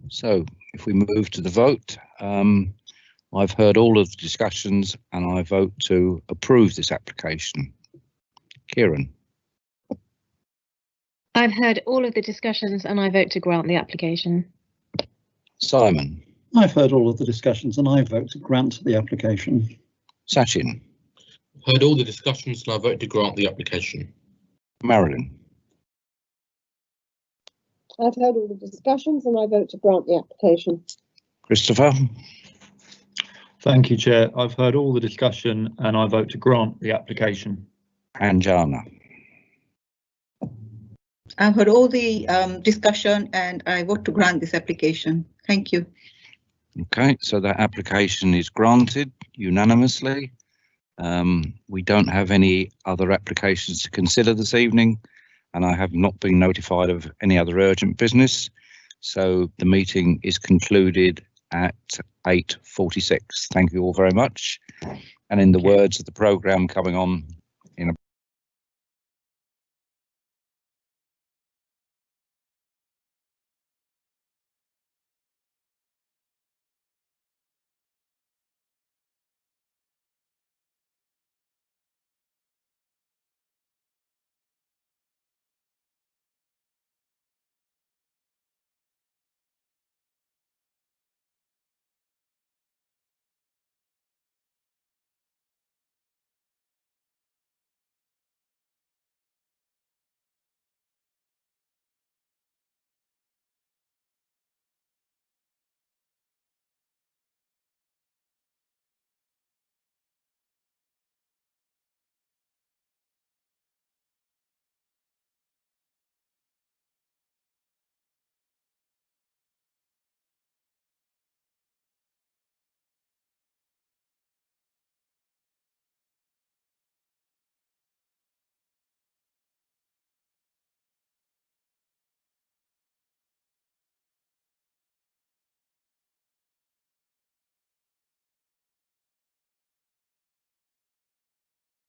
So if we move to the vote, I've heard all of the discussions and I vote to approve this application. Kieran? I've heard all of the discussions and I vote to grant the application. Simon? I've heard all of the discussions and I vote to grant the application. Sachin? Heard all the discussions and I vote to grant the application. Marilyn? I've heard all the discussions and I vote to grant the application. Christopher? Thank you, Chair. I've heard all the discussion and I vote to grant the application. And Jana? I've heard all the discussion and I vote to grant this application. Thank you. Okay, so that application is granted unanimously. We don't have any other applications to consider this evening, and I have not been notified of any other urgent business. So the meeting is concluded at 8:46. Thank you all very much. And in the words of the programme coming on